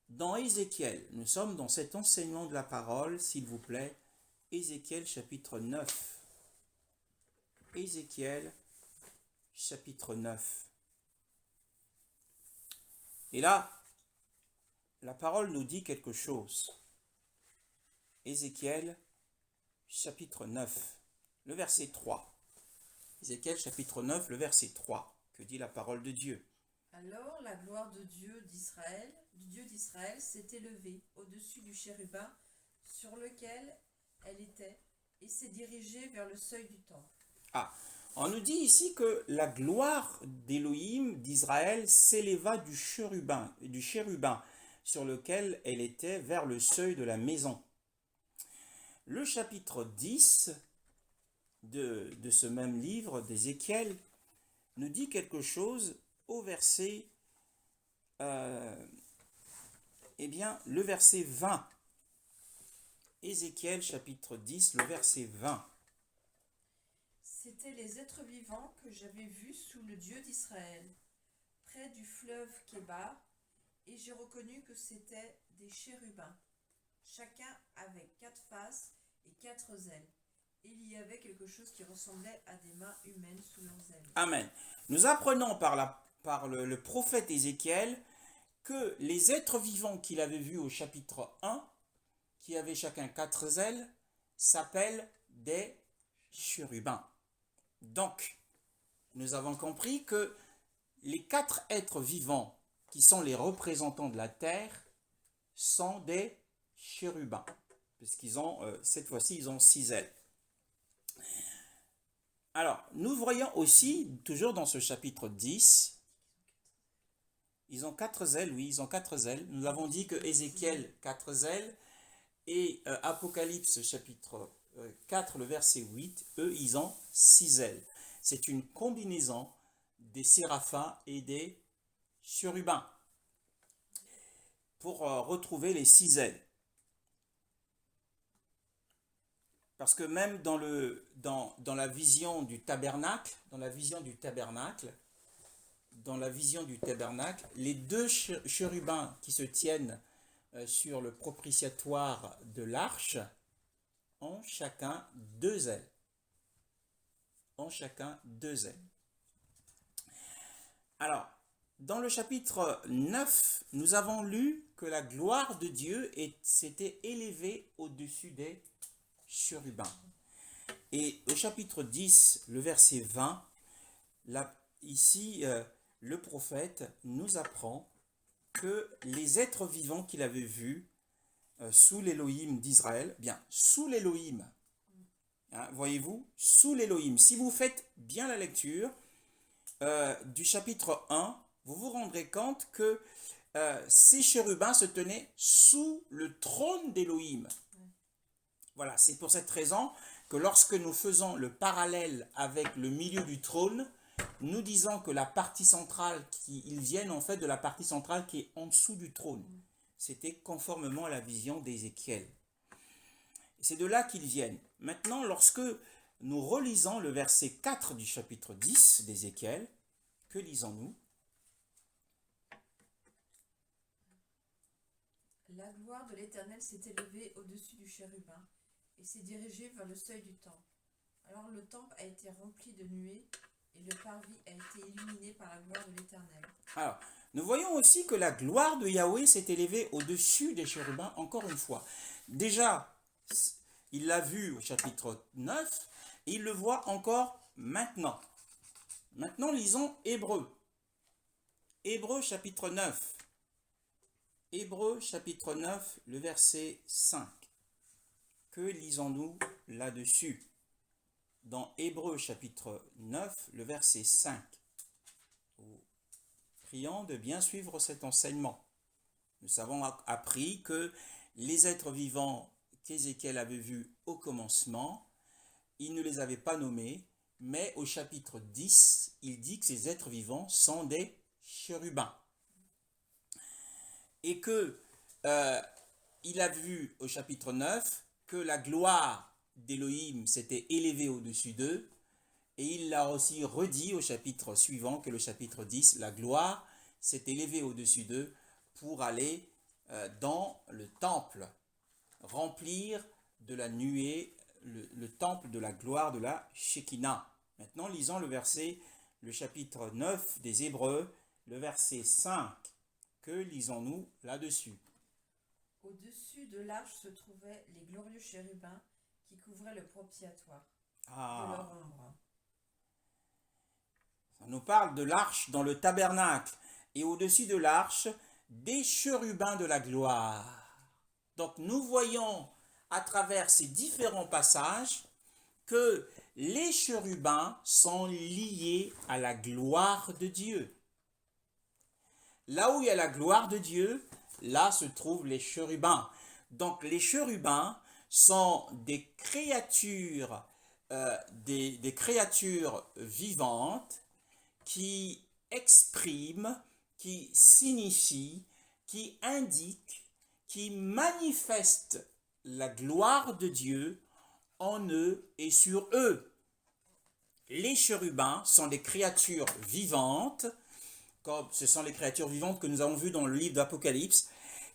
dans Ézéchiel, nous sommes dans cet enseignement de la parole, s'il vous plaît, Ézéchiel chapitre 9. Ézéchiel chapitre 9. Et là, la parole nous dit quelque chose. Ézéchiel chapitre 9, le verset 3. Ézéchiel chapitre 9, le verset 3. Que dit la parole de Dieu? Alors la gloire de Dieu d'Israël, s'est élevée au-dessus du chérubin sur lequel elle était et s'est dirigée vers le seuil du temple. On nous dit ici que la gloire d'Élohim d'Israël s'éleva du chérubin sur lequel elle était vers le seuil de la maison. Le chapitre 10 de ce même livre d'Ézéchiel nous dit quelque chose au verset, le verset 20. Ézéchiel chapitre 10, le verset 20. C'étaient les êtres vivants que j'avais vus sous le Dieu d'Israël, près du fleuve Kébar, et j'ai reconnu que c'étaient des chérubins. Chacun avait 4 faces et 4 ailes. Et il y avait quelque chose qui ressemblait à des mains humaines sous leurs ailes. Amen. Nous apprenons par le prophète Ézéchiel que les êtres vivants qu'il avait vus au chapitre 1, qui avaient chacun 4 ailes, s'appellent des chérubins. Donc, nous avons compris que les 4 êtres vivants qui sont les représentants de la terre sont des chérubins, puisqu'ils ont, cette fois-ci, ils ont 6 ailes. Alors, nous voyons aussi, toujours dans ce chapitre 10, ils ont 4 ailes, oui, ils ont 4 ailes. Nous avons dit que Ézéchiel, 4 ailes, Et Apocalypse chapitre 4, le verset 8, eux, ils ont 6 ailes. C'est une combinaison des séraphins et des chérubins pour retrouver les 6 ailes. Parce que même dans la vision du tabernacle, les deux chérubins qui se tiennent sur le propitiatoire de l'arche ont chacun 2 ailes. Alors, dans le chapitre 9, nous avons lu que la gloire de Dieu s'était élevée au-dessus des chérubins. Et au chapitre 10, le verset 20, ici, le prophète nous apprend que les êtres vivants qu'il avait vus sous l'Élohim d'Israël, bien, sous l'Élohim, hein, voyez-vous, sous l'Élohim, si vous faites bien la lecture du chapitre 1, vous vous rendrez compte que ces chérubins se tenaient sous le trône d'Élohim. Voilà, c'est pour cette raison que lorsque nous faisons le parallèle avec le milieu du trône, nous disons que la partie centrale, ils viennent en fait de la partie centrale qui est en dessous du trône. C'était conformément à la vision d'Ézéchiel. C'est de là qu'ils viennent. Maintenant, lorsque nous relisons le verset 4 du chapitre 10 d'Ézéchiel, que lisons-nous? La gloire de l'Éternel s'est élevée au-dessus du chérubin et s'est dirigée vers le seuil du temple. Alors le temple a été rempli de nuées et le parvis a été illuminé par la gloire de l'Éternel. Alors, nous voyons aussi que la gloire de Yahweh s'est élevée au-dessus des chérubins, encore une fois. Déjà, il l'a vu au chapitre 9, et il le voit encore maintenant. Maintenant, lisons Hébreux. Hébreux chapitre 9. Hébreux chapitre 9, le verset 5. Que lisons-nous là-dessus? Dans Hébreux chapitre 9, le verset 5. Prions de bien suivre cet enseignement. Nous avons appris que les êtres vivants qu'Ézéchiel avait vus au commencement, il ne les avait pas nommés, mais au chapitre 10, il dit que ces êtres vivants sont des chérubins. Et que il a vu au chapitre 9 que la gloire d'Élohim s'était élevée au-dessus d'eux, et il l'a aussi redit au chapitre suivant, que le chapitre 10, la gloire s'est élevée au-dessus d'eux pour aller dans le temple, remplir de la nuée le temple de la gloire de la Shekinah. Maintenant, lisons le chapitre 9 des Hébreux, le verset 5. Que lisons-nous là-dessus? Au-dessus de l'arche se trouvaient les glorieux chérubins qui couvraient le propitiatoire de Ah, leur ombre. ça nous parle de l'arche dans le tabernacle. Et au-dessus de l'arche, des chérubins de la gloire. Donc nous voyons à travers ces différents passages que les chérubins sont liés à la gloire de Dieu. Là où il y a la gloire de Dieu, là se trouvent les chérubins. Donc les chérubins sont des créatures vivantes qui expriment, qui signifient, qui indiquent, qui manifestent la gloire de Dieu en eux et sur eux. Les chérubins sont des créatures vivantes, comme ce sont les créatures vivantes que nous avons vues dans le livre d'Apocalypse,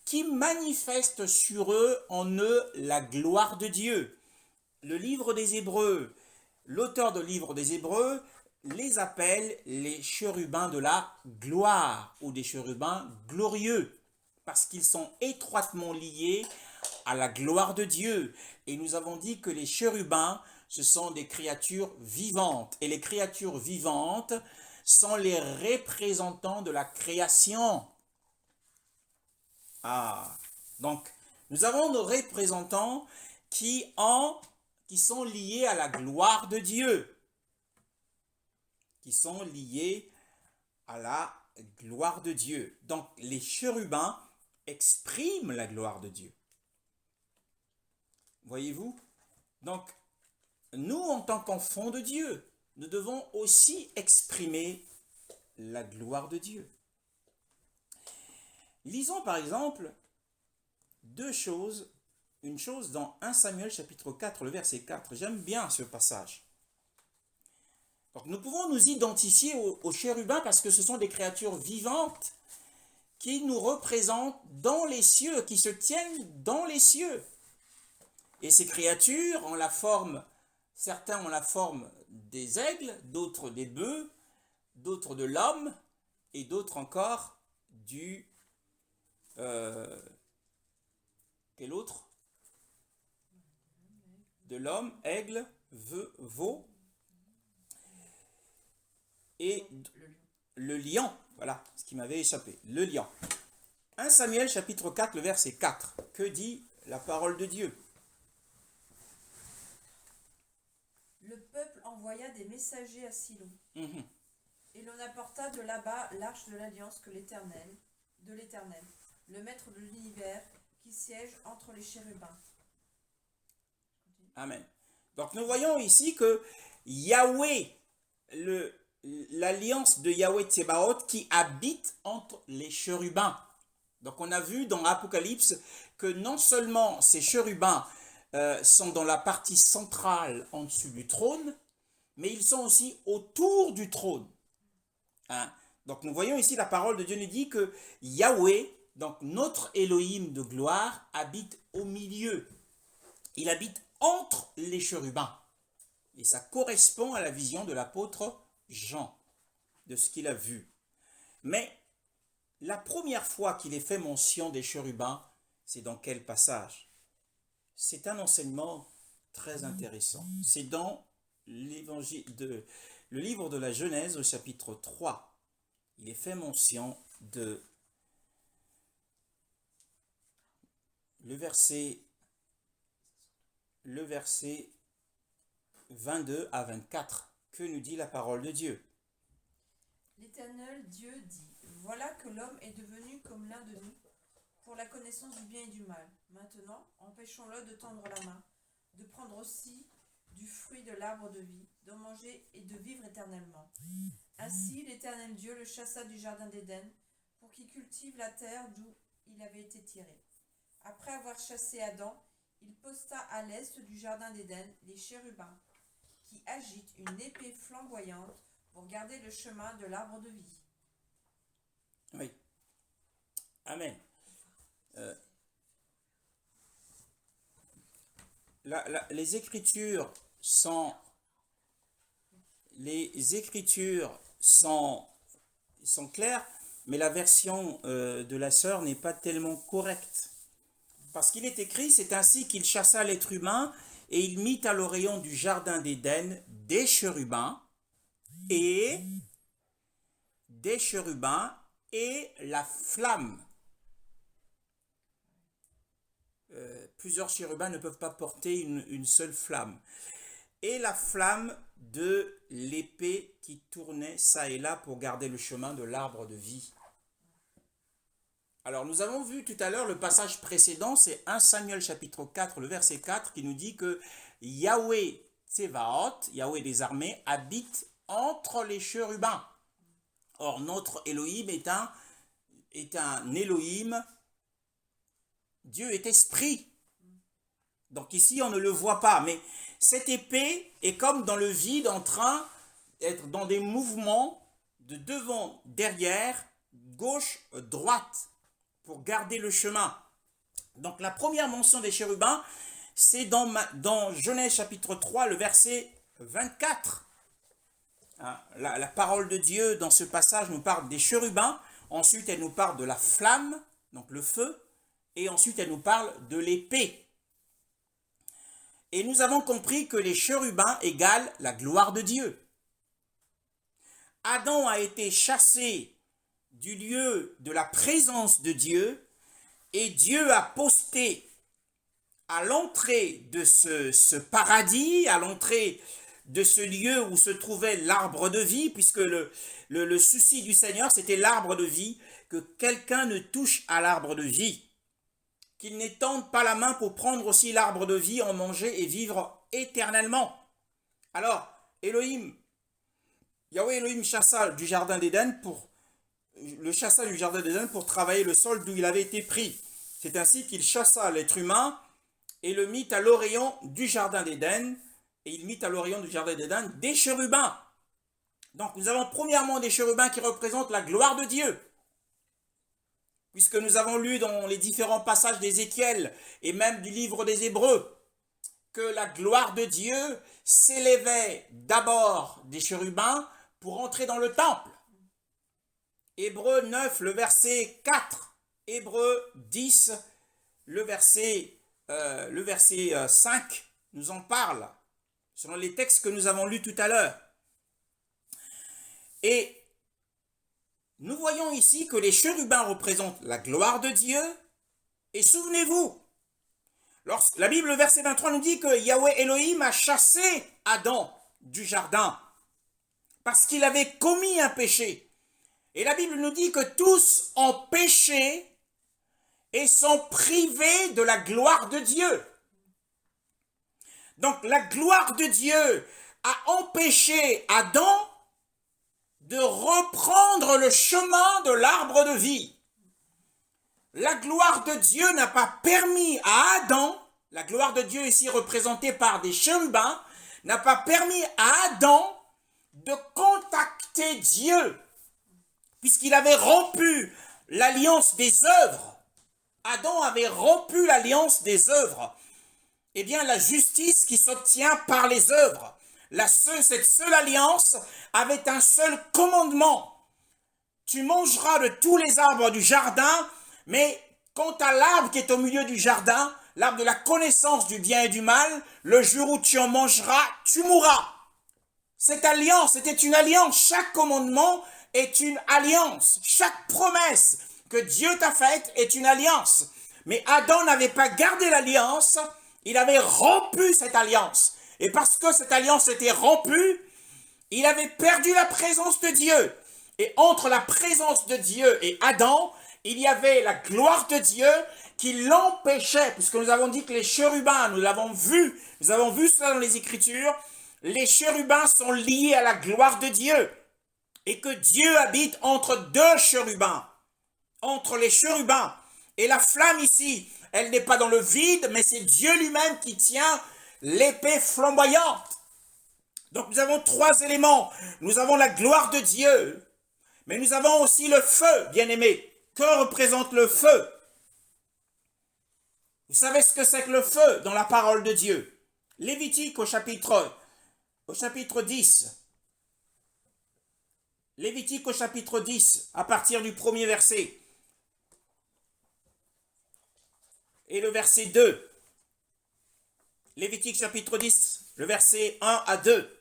qui manifestent sur eux, en eux, la gloire de Dieu. Le livre des Hébreux, l'auteur du livre des Hébreux les appelle les chérubins de la gloire ou des chérubins glorieux, parce qu'ils sont étroitement liés à la gloire de Dieu. Et nous avons dit que les chérubins, ce sont des créatures vivantes. Et les créatures vivantes sont les représentants de la création. Donc, nous avons nos représentants qui sont liés à la gloire de Dieu. Qui sont liés à la gloire de Dieu. Donc, les chérubins expriment la gloire de Dieu. Voyez-vous? Donc, nous, en tant qu'enfants de Dieu, nous devons aussi exprimer la gloire de Dieu. Lisons par exemple deux choses. Une chose dans 1 Samuel chapitre 4, le verset 4. J'aime bien ce passage. Donc nous pouvons nous identifier aux chérubins parce que ce sont des créatures vivantes qui nous représentent dans les cieux, qui se tiennent dans les cieux. Et ces créatures ont la forme, certains ont la forme des aigles, d'autres des bœufs, d'autres de l'homme et d'autres encore du... quel autre? De l'homme, aigle, veau et le lion. Voilà ce qui m'avait échappé, le lion. 1 Samuel chapitre 4, le verset 4. Que dit la parole de Dieu? Le peuple envoya des messagers à Silo. Et l'on apporta de là-bas l'arche de l'alliance de l'Éternel, le maître de l'univers, qui siège entre les chérubins. Amen. Donc nous voyons ici que Yahweh, l'alliance de Yahweh Tsebaoth qui habite entre les chérubins. Donc on a vu dans Apocalypse que non seulement ces chérubins sont dans la partie centrale en dessous du trône, mais ils sont aussi autour du trône. Hein? Donc nous voyons ici la parole de Dieu nous dit que Yahweh, donc notre Elohim de gloire, habite au milieu. Il habite entre les chérubins. Et ça correspond à la vision de l'apôtre Jean, de ce qu'il a vu. Mais la première fois qu'il est fait mention des chérubins, c'est dans quel passage? C'est un enseignement très intéressant. C'est dans le livre de la Genèse au chapitre 3. Il est fait mention de le verset 22 à 24. Que nous dit la parole de Dieu? L'Éternel Dieu dit, voilà que l'homme est devenu comme l'un de nous, pour la connaissance du bien et du mal. Maintenant, empêchons-le de tendre la main, de prendre aussi du fruit de l'arbre de vie, d'en manger et de vivre éternellement. Ainsi, l'Éternel Dieu le chassa du jardin d'Éden, pour qu'il cultive la terre d'où il avait été tiré. Après avoir chassé Adam, il posta à l'est du jardin d'Éden les chérubins, qui agitent une épée flamboyante pour garder le chemin de l'arbre de vie. Oui. Amen. Les Écritures sont claires, mais la version de la sœur n'est pas tellement correcte. Parce qu'il est écrit, c'est ainsi qu'il chassa l'être humain et il mit à l'oreillon du jardin d'Éden des chérubins et la flamme. Plusieurs chérubins ne peuvent pas porter une seule flamme. Et la flamme de l'épée qui tournait ça et là pour garder le chemin de l'arbre de vie. Alors nous avons vu tout à l'heure le passage précédent, c'est 1 Samuel chapitre 4, le verset 4 qui nous dit que Yahweh Tsevaot, Yahweh des armées, habite entre les chérubins. Or notre Elohim est un Elohim, Dieu est esprit. Donc ici on ne le voit pas, mais cette épée est comme dans le vide en train d'être dans des mouvements de devant, derrière, gauche, droite, pour garder le chemin. Donc la première mention des chérubins, c'est dans Genèse chapitre 3, le verset 24. Hein, la parole de Dieu dans ce passage nous parle des chérubins, ensuite elle nous parle de la flamme, donc le feu, et ensuite elle nous parle de l'épée. Et nous avons compris que les chérubins égalent la gloire de Dieu. Adam a été chassé du lieu de la présence de Dieu et Dieu a posté à l'entrée de ce paradis, à l'entrée de ce lieu où se trouvait l'arbre de vie, puisque le souci du Seigneur, c'était l'arbre de vie, que quelqu'un ne touche à l'arbre de vie, qu'ils n'étendent pas la main pour prendre aussi l'arbre de vie, en manger et vivre éternellement. Alors, Yahweh Elohim chassa du jardin d'Éden pour travailler le sol d'où il avait été pris. C'est ainsi qu'il chassa l'être humain et le mit à l'orient du jardin d'Éden, et il mit à l'orient du jardin d'Éden des chérubins. Donc nous avons premièrement des chérubins qui représentent la gloire de Dieu, puisque nous avons lu dans les différents passages d'Ézéchiel et même du livre des Hébreux que la gloire de Dieu s'élevait d'abord des chérubins pour entrer dans le temple. Hébreux 9, le verset 4, Hébreux 10, le verset 5 nous en parle, selon les textes que nous avons lus tout à l'heure. Et nous voyons ici que les chérubins représentent la gloire de Dieu. Et souvenez-vous, la Bible, le verset 23, nous dit que Yahweh Elohim a chassé Adam du jardin parce qu'il avait commis un péché. Et la Bible nous dit que tous ont péché et sont privés de la gloire de Dieu. Donc la gloire de Dieu a empêché Adam de reprendre le chemin de l'arbre de vie. La gloire de Dieu n'a pas permis à Adam, la gloire de Dieu ici représentée par des chérubins, n'a pas permis à Adam de contacter Dieu, puisqu'il avait rompu l'alliance des œuvres. Adam avait rompu l'alliance des œuvres. Eh bien, la justice qui s'obtient par les œuvres, cette seule alliance avait un seul commandement. Tu mangeras de tous les arbres du jardin, mais quant à l'arbre qui est au milieu du jardin, l'arbre de la connaissance du bien et du mal, le jour où tu en mangeras, tu mourras. Cette alliance était une alliance. Chaque commandement est une alliance. Chaque promesse que Dieu t'a faite est une alliance. Mais Adam n'avait pas gardé l'alliance, il avait rompu cette alliance. Et parce que cette alliance était rompue, il avait perdu la présence de Dieu. Et entre la présence de Dieu et Adam, il y avait la gloire de Dieu qui l'empêchait, puisque nous avons dit que les chérubins, nous avons vu cela dans les Écritures, les chérubins sont liés à la gloire de Dieu. Et que Dieu habite entre deux chérubins, entre les chérubins. Et la flamme ici, elle n'est pas dans le vide, mais c'est Dieu lui-même qui tient l'épée flamboyante. Donc nous avons trois éléments. Nous avons la gloire de Dieu, mais nous avons aussi le feu, bien-aimés. Que représente le feu? Vous savez ce que c'est que le feu dans la parole de Dieu? Lévitique au chapitre 10. Lévitique au chapitre 10, à partir du premier verset. Et le verset 2. Lévitique chapitre 10, le verset 1 à 2.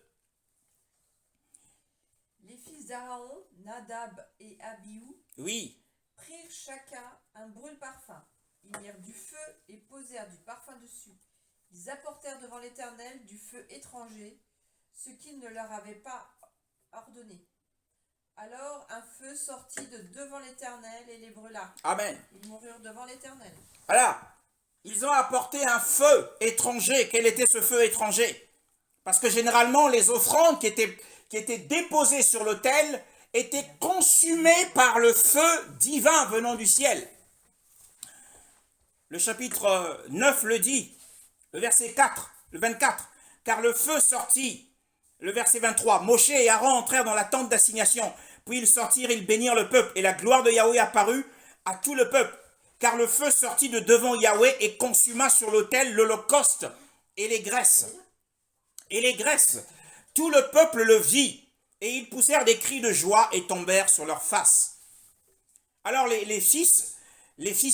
Les fils d'Aaron, Nadab et Abihu, Oui, prirent chacun un brûle-parfum. Ils mirent du feu et posèrent du parfum dessus. Ils apportèrent devant l'Éternel du feu étranger, ce qu'il ne leur avait pas ordonné. Alors un feu sortit de devant l'Éternel et les brûla. amen. Ils moururent devant l'Éternel. Voilà, ils ont apporté un feu étranger. Quel était ce feu étranger? Parce que généralement, les offrandes qui étaient déposées sur l'autel étaient consumées par le feu divin venant du ciel. Le chapitre 9 le dit, le verset 4, le 24. Car le feu sortit, le verset 23. Moshe et Aaron entrèrent dans la tente d'assignation. Puis ils sortirent, ils bénirent le peuple. Et la gloire de Yahweh apparut à tout le peuple. Car le feu sortit de devant Yahweh et consuma sur l'autel l'holocauste et les graisses. Tout le peuple le vit. Et ils poussèrent des cris de joie et tombèrent sur leurs faces. Alors les fils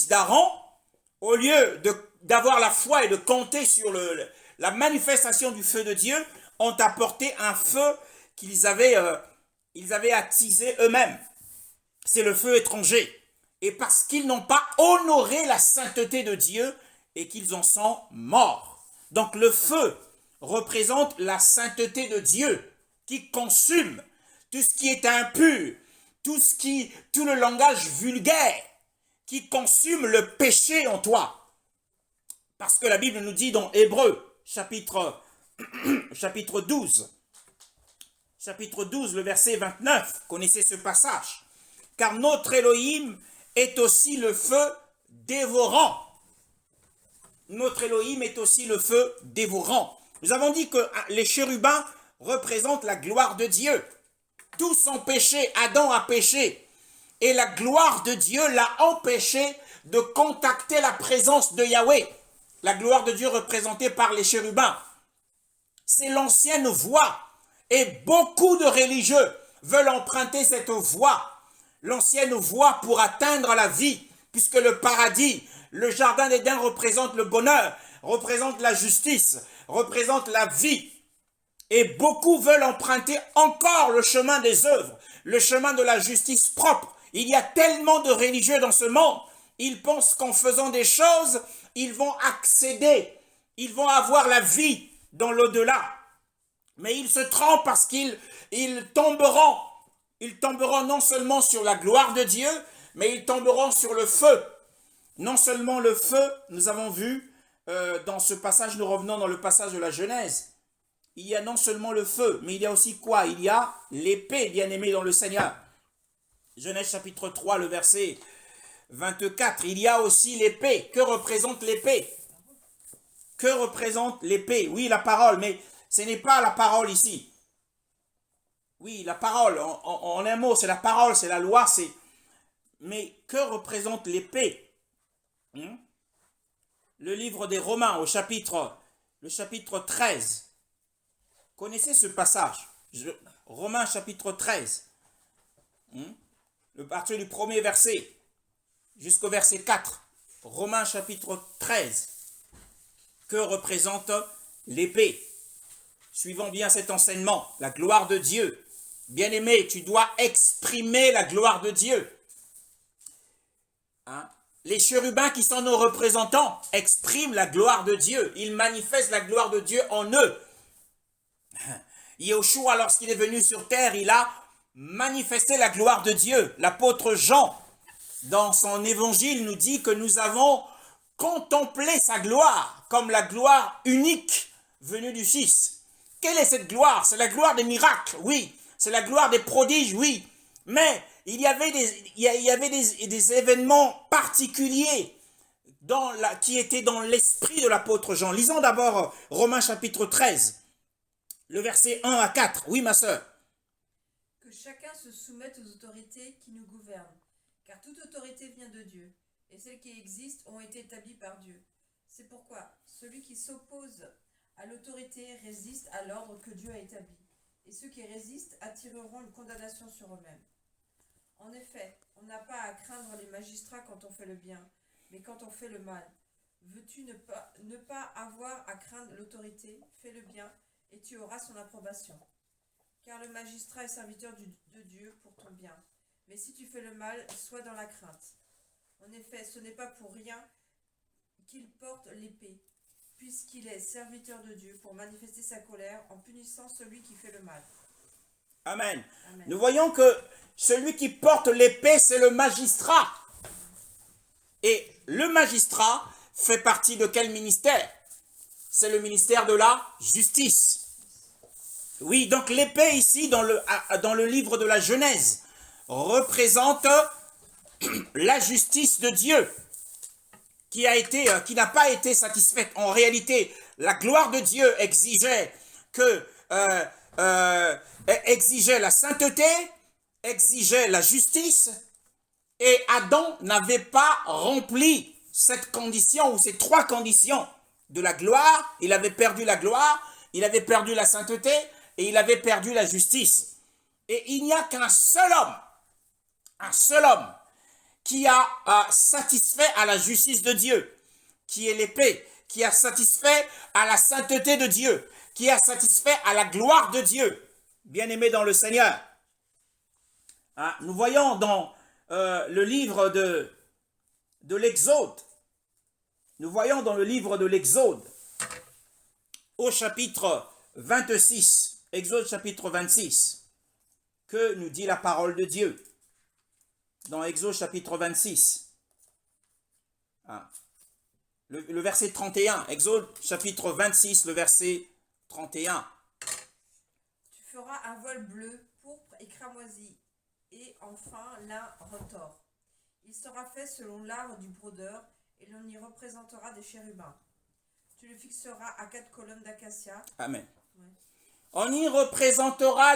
d'Aaron, au lieu d'avoir la foi et de compter sur la manifestation du feu de Dieu, ont apporté un feu qu'ils avaient attisé eux-mêmes. C'est le feu étranger. Et parce qu'ils n'ont pas honoré la sainteté de Dieu et qu'ils en sont morts. Donc le feu représente la sainteté de Dieu qui consume tout ce qui est impur, tout le langage vulgaire, qui consume le péché en toi. Parce que la Bible nous dit dans Hébreux, chapitre 12, le verset 29, connaissez ce passage. Car notre Elohim est aussi le feu dévorant. Notre Elohim est aussi le feu dévorant. Nous avons dit que les chérubins représentent la gloire de Dieu. Tous ont péché, Adam a péché. Et la gloire de Dieu l'a empêché de contacter la présence de Yahweh. La gloire de Dieu représentée par les chérubins. C'est l'ancienne voie. Et beaucoup de religieux veulent emprunter cette voie. L'ancienne voie pour atteindre la vie. Puisque le paradis, le jardin d'Éden représente le bonheur, représente la justice, représente la vie. Et beaucoup veulent emprunter encore le chemin des œuvres, le chemin de la justice propre. Il y a tellement de religieux dans ce monde. Ils pensent qu'en faisant des choses, ils vont accéder, ils vont avoir la vie dans l'au-delà. Mais ils se trompent parce qu'ils tomberont. Ils tomberont non seulement sur la gloire de Dieu, mais ils tomberont sur le feu. Non seulement le feu, nous avons vu dans ce passage, nous revenons dans le passage de la Genèse. Il y a non seulement le feu, mais il y a aussi quoi? Il y a l'épée, bien-aimée dans le Seigneur. Genèse chapitre 3, le verset 24. Il y a aussi l'épée. Que représente l'épée? Que représente l'épée? Oui, la parole, mais ce n'est pas la parole ici. Oui, la parole, en un mot, c'est la parole, c'est la loi, c'est... Mais que représente l'épée? Le livre des Romains, le chapitre 13. Connaissez ce passage? Romains chapitre 13. Le partir du premier verset jusqu'au verset 4. Romains chapitre 13. Que représente l'épée? Suivons bien cet enseignement. La gloire de Dieu. Bien-aimé, tu dois exprimer la gloire de Dieu. Les chérubins qui sont nos représentants expriment la gloire de Dieu. Ils manifestent la gloire de Dieu en eux. Yeshua, lorsqu'il est venu sur terre, il a manifesté la gloire de Dieu. L'apôtre Jean, dans son évangile, nous dit que nous avons contemplé sa gloire comme la gloire unique venue du Fils. Quelle est cette gloire? C'est la gloire des miracles, oui. C'est la gloire des prodiges, oui. Mais il y avait des événements particuliers qui étaient dans l'esprit de l'apôtre Jean. Lisons d'abord Romains chapitre 13, le verset 1 à 4. Oui, ma sœur. Que chacun se soumette aux autorités qui nous gouvernent, car toute autorité vient de Dieu, et celles qui existent ont été établies par Dieu. C'est pourquoi celui qui s'oppose à l'autorité résiste à l'ordre que Dieu a établi, et ceux qui résistent attireront une condamnation sur eux-mêmes. En effet, on n'a pas à craindre les magistrats quand on fait le bien, mais quand on fait le mal. Veux-tu ne pas avoir à craindre l'autorité? Fais le bien, et tu auras son approbation. Car le magistrat est serviteur de Dieu pour ton bien. Mais si tu fais le mal, sois dans la crainte. En effet, ce n'est pas pour rien qu'il porte l'épée, puisqu'il est serviteur de Dieu pour manifester sa colère en punissant celui qui fait le mal. Amen. Amen. Nous voyons que celui qui porte l'épée, c'est le magistrat. Et le magistrat fait partie de quel ministère? C'est le ministère de la justice. Oui, donc l'épée ici, dans le livre de la Genèse, représente la justice de Dieu qui n'a pas été satisfaite. En réalité, la gloire de Dieu exigeait la sainteté, exigeait la justice, et Adam n'avait pas rempli cette condition ou ces trois conditions de la gloire. Il avait perdu la gloire, il avait perdu la sainteté et il avait perdu la justice. Et il n'y a qu'un seul homme qui a satisfait à la justice de Dieu, qui est l'épée, qui a satisfait à la sainteté de Dieu, qui a satisfait à la gloire de Dieu. Bien-aimé dans le Seigneur. Nous voyons dans le livre de l'Exode, au chapitre 26, Exode chapitre 26, que nous dit la parole de Dieu. Dans Exode chapitre 26. le verset 31, Exode chapitre 26, le verset 31. Tu feras un voile bleu, pourpre et cramoisi, et enfin lin retors. Il sera fait selon l'art du brodeur, et l'on y représentera des chérubins. Tu le fixeras à 4 colonnes d'acacia. Amen. Ouais. On y représentera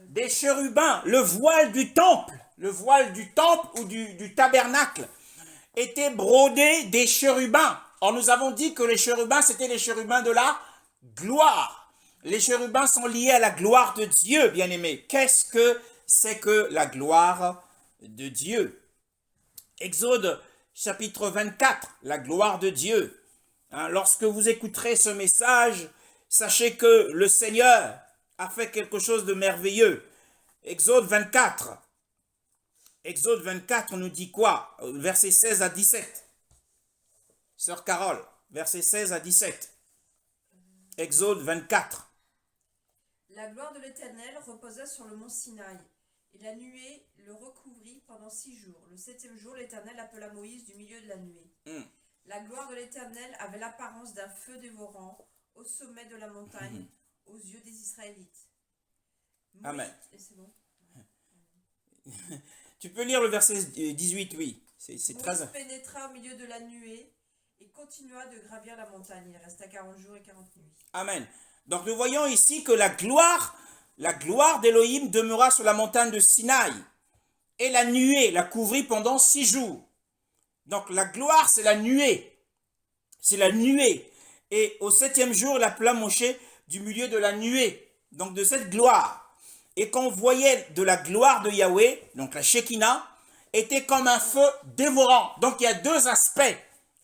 des chérubins, le voile du temple ou du tabernacle était brodé des chérubins. Or nous avons dit que les chérubins, c'était les chérubins de la gloire. Les chérubins sont liés à la gloire de Dieu, bien-aimés. Qu'est-ce que c'est que la gloire de Dieu? Exode chapitre 24, la gloire de Dieu. Lorsque vous écouterez ce message, sachez que le Seigneur a fait quelque chose de merveilleux. Exode 24. Exode 24, on nous dit quoi? Versets 16 à 17. Sœur Carole, versets 16 à 17. Exode 24. La gloire de l'Éternel reposa sur le mont Sinaï, et la nuée le recouvrit pendant 6 jours. Le 7e jour, l'Éternel appela Moïse du milieu de la nuée. La gloire de l'Éternel avait l'apparence d'un feu dévorant au sommet de la montagne, aux yeux des Israélites. Moïse, Amen. et c'est bon. Tu peux lire le verset 18, oui. C'est très... Moïse pénétra au milieu de la nuée et continua de gravir la montagne. Il resta 40 jours et 40 nuits. Amen. Donc nous voyons ici que la gloire d'Élohim demeura sur la montagne de Sinaï. Et la nuée la couvrit pendant 6 jours. Donc la gloire, c'est la nuée. C'est la nuée. Et au 7e jour, il appela Moshe du milieu de la nuée. Donc de cette gloire. Et qu'on voyait de la gloire de Yahweh, donc la Shekinah, était comme un feu dévorant. Donc il y a 2 aspects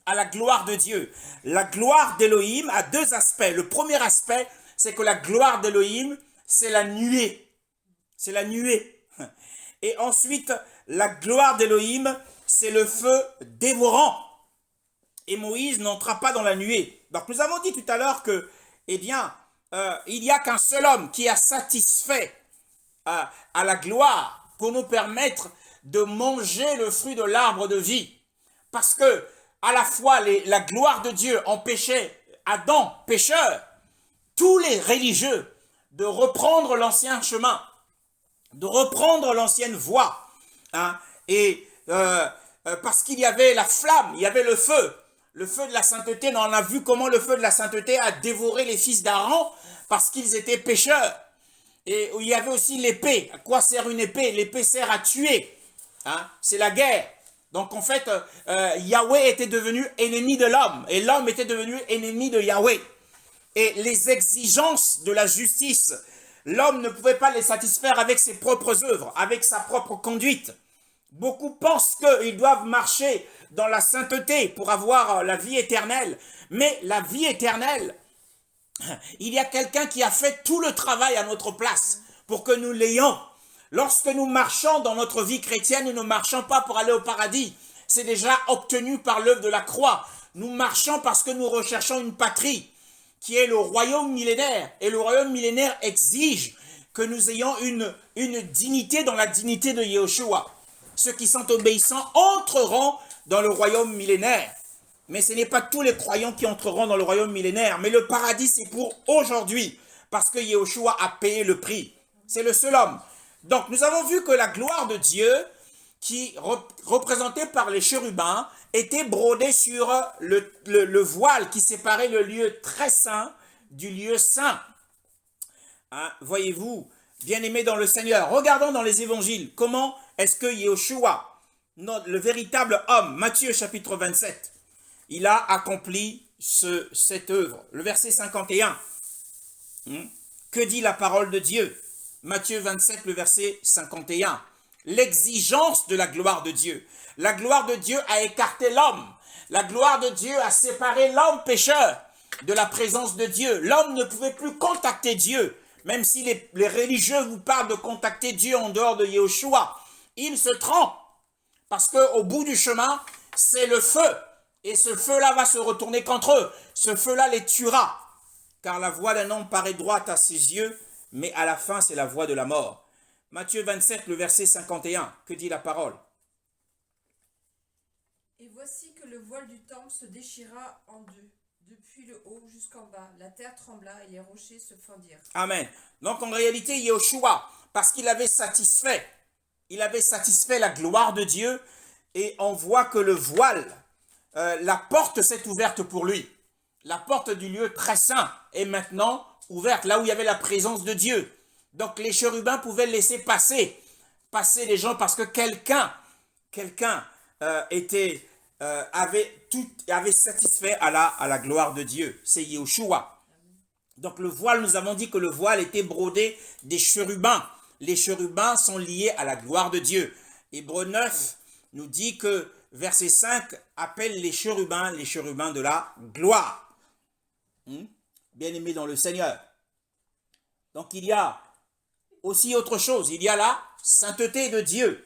à la gloire de Dieu. La gloire d'Élohim a 2 aspects. Le premier aspect, c'est que la gloire d'Élohim, c'est la nuée. C'est la nuée. Et ensuite, la gloire d'Élohim, c'est le feu dévorant. Et Moïse n'entra pas dans la nuée. Donc nous avons dit tout à l'heure que, eh bien, il n'y a qu'un seul homme qui a satisfait à la gloire pour nous permettre de manger le fruit de l'arbre de vie. Parce que à la fois la gloire de Dieu empêchait Adam, pécheur, tous les religieux de reprendre l'ancien chemin, de reprendre l'ancienne voie. Et parce qu'il y avait la flamme, il y avait le feu de la sainteté. On a vu comment le feu de la sainteté a dévoré les fils d'Aaron parce qu'ils étaient pécheurs. Et il y avait aussi l'épée. À quoi sert une épée? L'épée sert à tuer. C'est la guerre. Donc en fait, Yahweh était devenu ennemi de l'homme. Et l'homme était devenu ennemi de Yahweh. Et les exigences de la justice, l'homme ne pouvait pas les satisfaire avec ses propres œuvres, avec sa propre conduite. Beaucoup pensent qu'ils doivent marcher dans la sainteté pour avoir la vie éternelle. Mais la vie éternelle, il y a quelqu'un qui a fait tout le travail à notre place pour que nous l'ayons. Lorsque nous marchons dans notre vie chrétienne, nous ne marchons pas pour aller au paradis. C'est déjà obtenu par l'œuvre de la croix. Nous marchons parce que nous recherchons une patrie qui est le royaume millénaire. Et le royaume millénaire exige que nous ayons une dignité dans la dignité de Yahushua. Ceux qui sont obéissants entreront dans le royaume millénaire. Mais ce n'est pas tous les croyants qui entreront dans le royaume millénaire. Mais le paradis, c'est pour aujourd'hui. Parce que Yahushua a payé le prix. C'est le seul homme. Donc, nous avons vu que la gloire de Dieu, qui représentée par les chérubins, était brodée sur le voile qui séparait le lieu très saint du lieu saint. Voyez-vous, bien-aimés dans le Seigneur, regardons dans les évangiles, comment est-ce que Yahushua, le véritable homme, Matthieu chapitre 27, il a accompli cette œuvre. Le verset 51. Que dit la parole de Dieu? Matthieu 27, le verset 51. L'exigence de la gloire de Dieu. La gloire de Dieu a écarté l'homme. La gloire de Dieu a séparé l'homme pécheur de la présence de Dieu. L'homme ne pouvait plus contacter Dieu. Même si les religieux vous parlent de contacter Dieu en dehors de Yahushua, ils se trompent. Parce qu'au bout du chemin, c'est le feu. Et ce feu-là va se retourner contre eux. Ce feu-là les tuera. Car la voie d'un homme paraît droite à ses yeux, mais à la fin, c'est la voie de la mort. Matthieu 27, le verset 51. Que dit la parole? Et voici que le voile du temple se déchira en deux, depuis le haut jusqu'en bas. La terre trembla et les rochers se fendirent. Amen. Donc en réalité, Yeshua, parce qu'il avait satisfait la gloire de Dieu, et on voit que le voile, la porte s'est ouverte pour lui. La porte du lieu très saint est maintenant ouverte, là où il y avait la présence de Dieu. Donc les chérubins pouvaient laisser passer les gens parce que quelqu'un avait satisfait à la gloire de Dieu. C'est Yeshua. Donc le voile, nous avons dit que le voile était brodé des chérubins. Les chérubins sont liés à la gloire de Dieu. Hébreux 9 nous dit que verset 5 appelle les chérubins de la gloire. Bien-aimés dans le Seigneur. Donc il y a aussi autre chose. Il y a la sainteté de Dieu.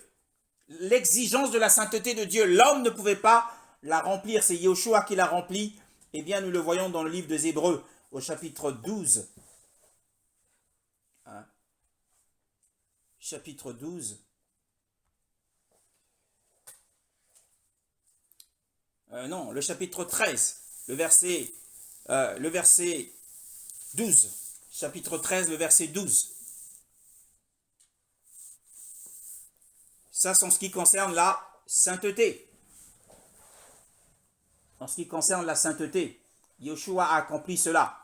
L'exigence de la sainteté de Dieu. L'homme ne pouvait pas la remplir. C'est Yeshua qui l'a remplie. Eh bien, nous le voyons dans le livre des Hébreux, au chapitre 12. Chapitre 12. Non, le chapitre 13, le verset 12. Chapitre 13, le verset 12. Ça, c'est en ce qui concerne la sainteté. En ce qui concerne la sainteté, Yeshua a accompli cela.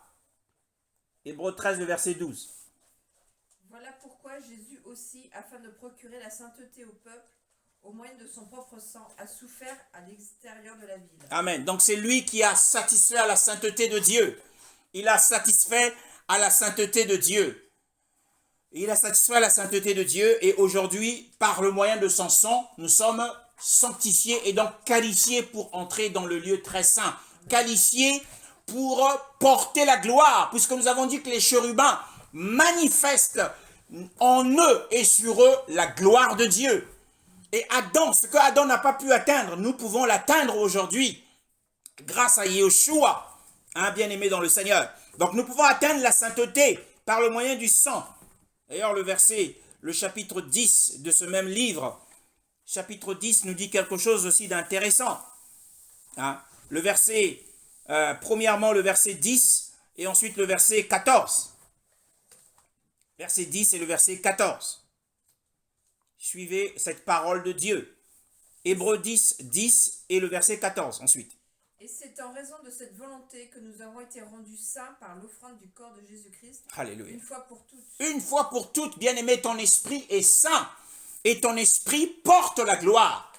Hébreux 13, le verset 12. Voilà pourquoi Jésus aussi, afin de procurer la sainteté au peuple, au moyen de son propre sang, a souffert à l'extérieur de la ville. Amen. Donc c'est lui qui a satisfait à la sainteté de Dieu. Il a satisfait à la sainteté de Dieu. Il a satisfait à la sainteté de Dieu et aujourd'hui, par le moyen de son sang, nous sommes sanctifiés et donc qualifiés pour entrer dans le lieu très saint. Qualifiés pour porter la gloire, puisque nous avons dit que les chérubins manifestent en eux et sur eux la gloire de Dieu. Et Adam, ce que Adam n'a pas pu atteindre, nous pouvons l'atteindre aujourd'hui grâce à Yeshua, bien-aimé dans le Seigneur. Donc nous pouvons atteindre la sainteté par le moyen du sang. D'ailleurs, le chapitre 10 de ce même livre, chapitre 10 nous dit quelque chose aussi d'intéressant. Le verset, premièrement le verset 10 et ensuite le verset 14. Verset 10 et le verset 14. Suivez cette parole de Dieu. Hébreux 10, 10 et le verset 14 ensuite. Et c'est en raison de cette volonté que nous avons été rendus saints par l'offrande du corps de Jésus-Christ. Alléluia. Une fois pour toutes. Une fois pour toutes, bien-aimé, ton esprit est saint et ton esprit porte la gloire.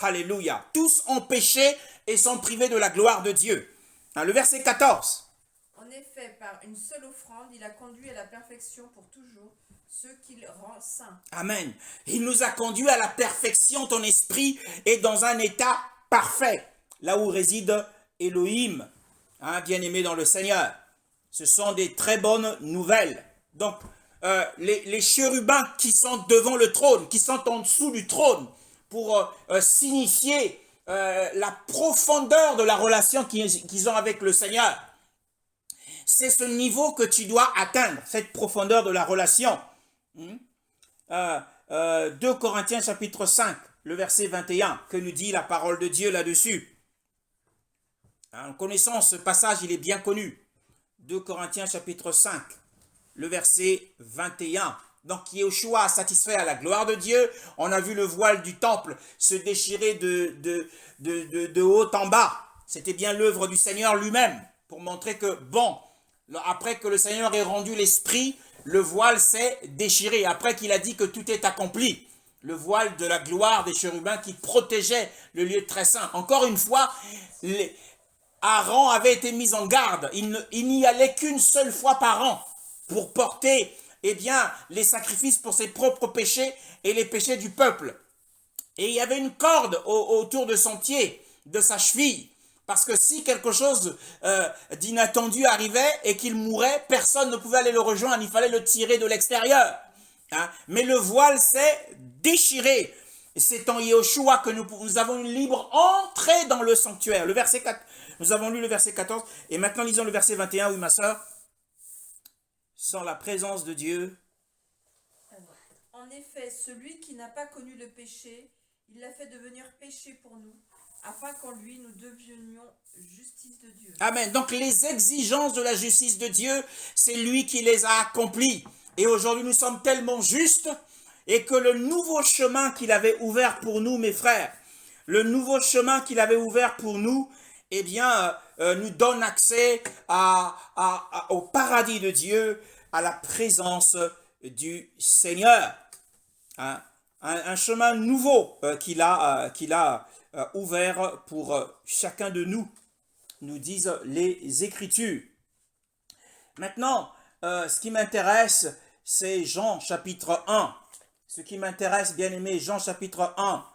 Alléluia. Tous ont péché et sont privés de la gloire de Dieu. Le verset 14. En effet, par une seule offrande, il a conduit à la perfection pour toujours ceux qu'il rend saints. Amen. Il nous a conduits à la perfection. Ton esprit est dans un état parfait. Là où réside Elohim, bien-aimé dans le Seigneur. Ce sont des très bonnes nouvelles. Donc, les chérubins qui sont devant le trône, qui sont en dessous du trône, pour signifier la profondeur de la relation qu'ils ont avec le Seigneur. C'est ce niveau que tu dois atteindre, cette profondeur de la relation. 2 Corinthiens chapitre 5, le verset 21, que nous dit la parole de Dieu là-dessus. En connaissant ce passage, il est bien connu. 2 Corinthiens chapitre 5, le verset 21. Donc Yeshua a satisfait à la gloire de Dieu. On a vu le voile du temple se déchirer de haut en bas. C'était bien l'œuvre du Seigneur lui-même pour montrer que, bon, après que le Seigneur ait rendu l'esprit, le voile s'est déchiré. Après qu'il a dit que tout est accompli. Le voile de la gloire des chérubins qui protégeait le lieu très saint. Encore une fois, Aaron avait été mis en garde. Il n'y allait qu'une seule fois par an pour porter les sacrifices pour ses propres péchés et les péchés du peuple. Et il y avait une corde autour de son pied, de sa cheville. Parce que si quelque chose d'inattendu arrivait et qu'il mourait, personne ne pouvait aller le rejoindre. Il fallait le tirer de l'extérieur. Mais le voile s'est déchiré. C'est en Yeshua que nous avons une libre entrée dans le sanctuaire. Le verset 4, nous avons lu le verset 14. Et maintenant, lisons le verset 21. Oui, ma soeur. Sans la présence de Dieu. En effet, celui qui n'a pas connu le péché, il l'a fait devenir péché pour nous, afin qu'en lui nous devenions justice de Dieu. Amen. Donc les exigences de la justice de Dieu, c'est lui qui les a accomplies. Et aujourd'hui, nous sommes tellement justes et que le nouveau chemin qu'il avait ouvert pour nous, mes frères, le nouveau chemin qu'il avait ouvert pour nous, eh bien, nous donne accès au paradis de Dieu, à la présence du Seigneur. Hein? Un chemin nouveau qu'il a ouvert pour chacun de nous, nous disent les Écritures. Maintenant, ce qui m'intéresse, c'est Jean chapitre 1. Ce qui m'intéresse, bien aimé, Jean chapitre 1,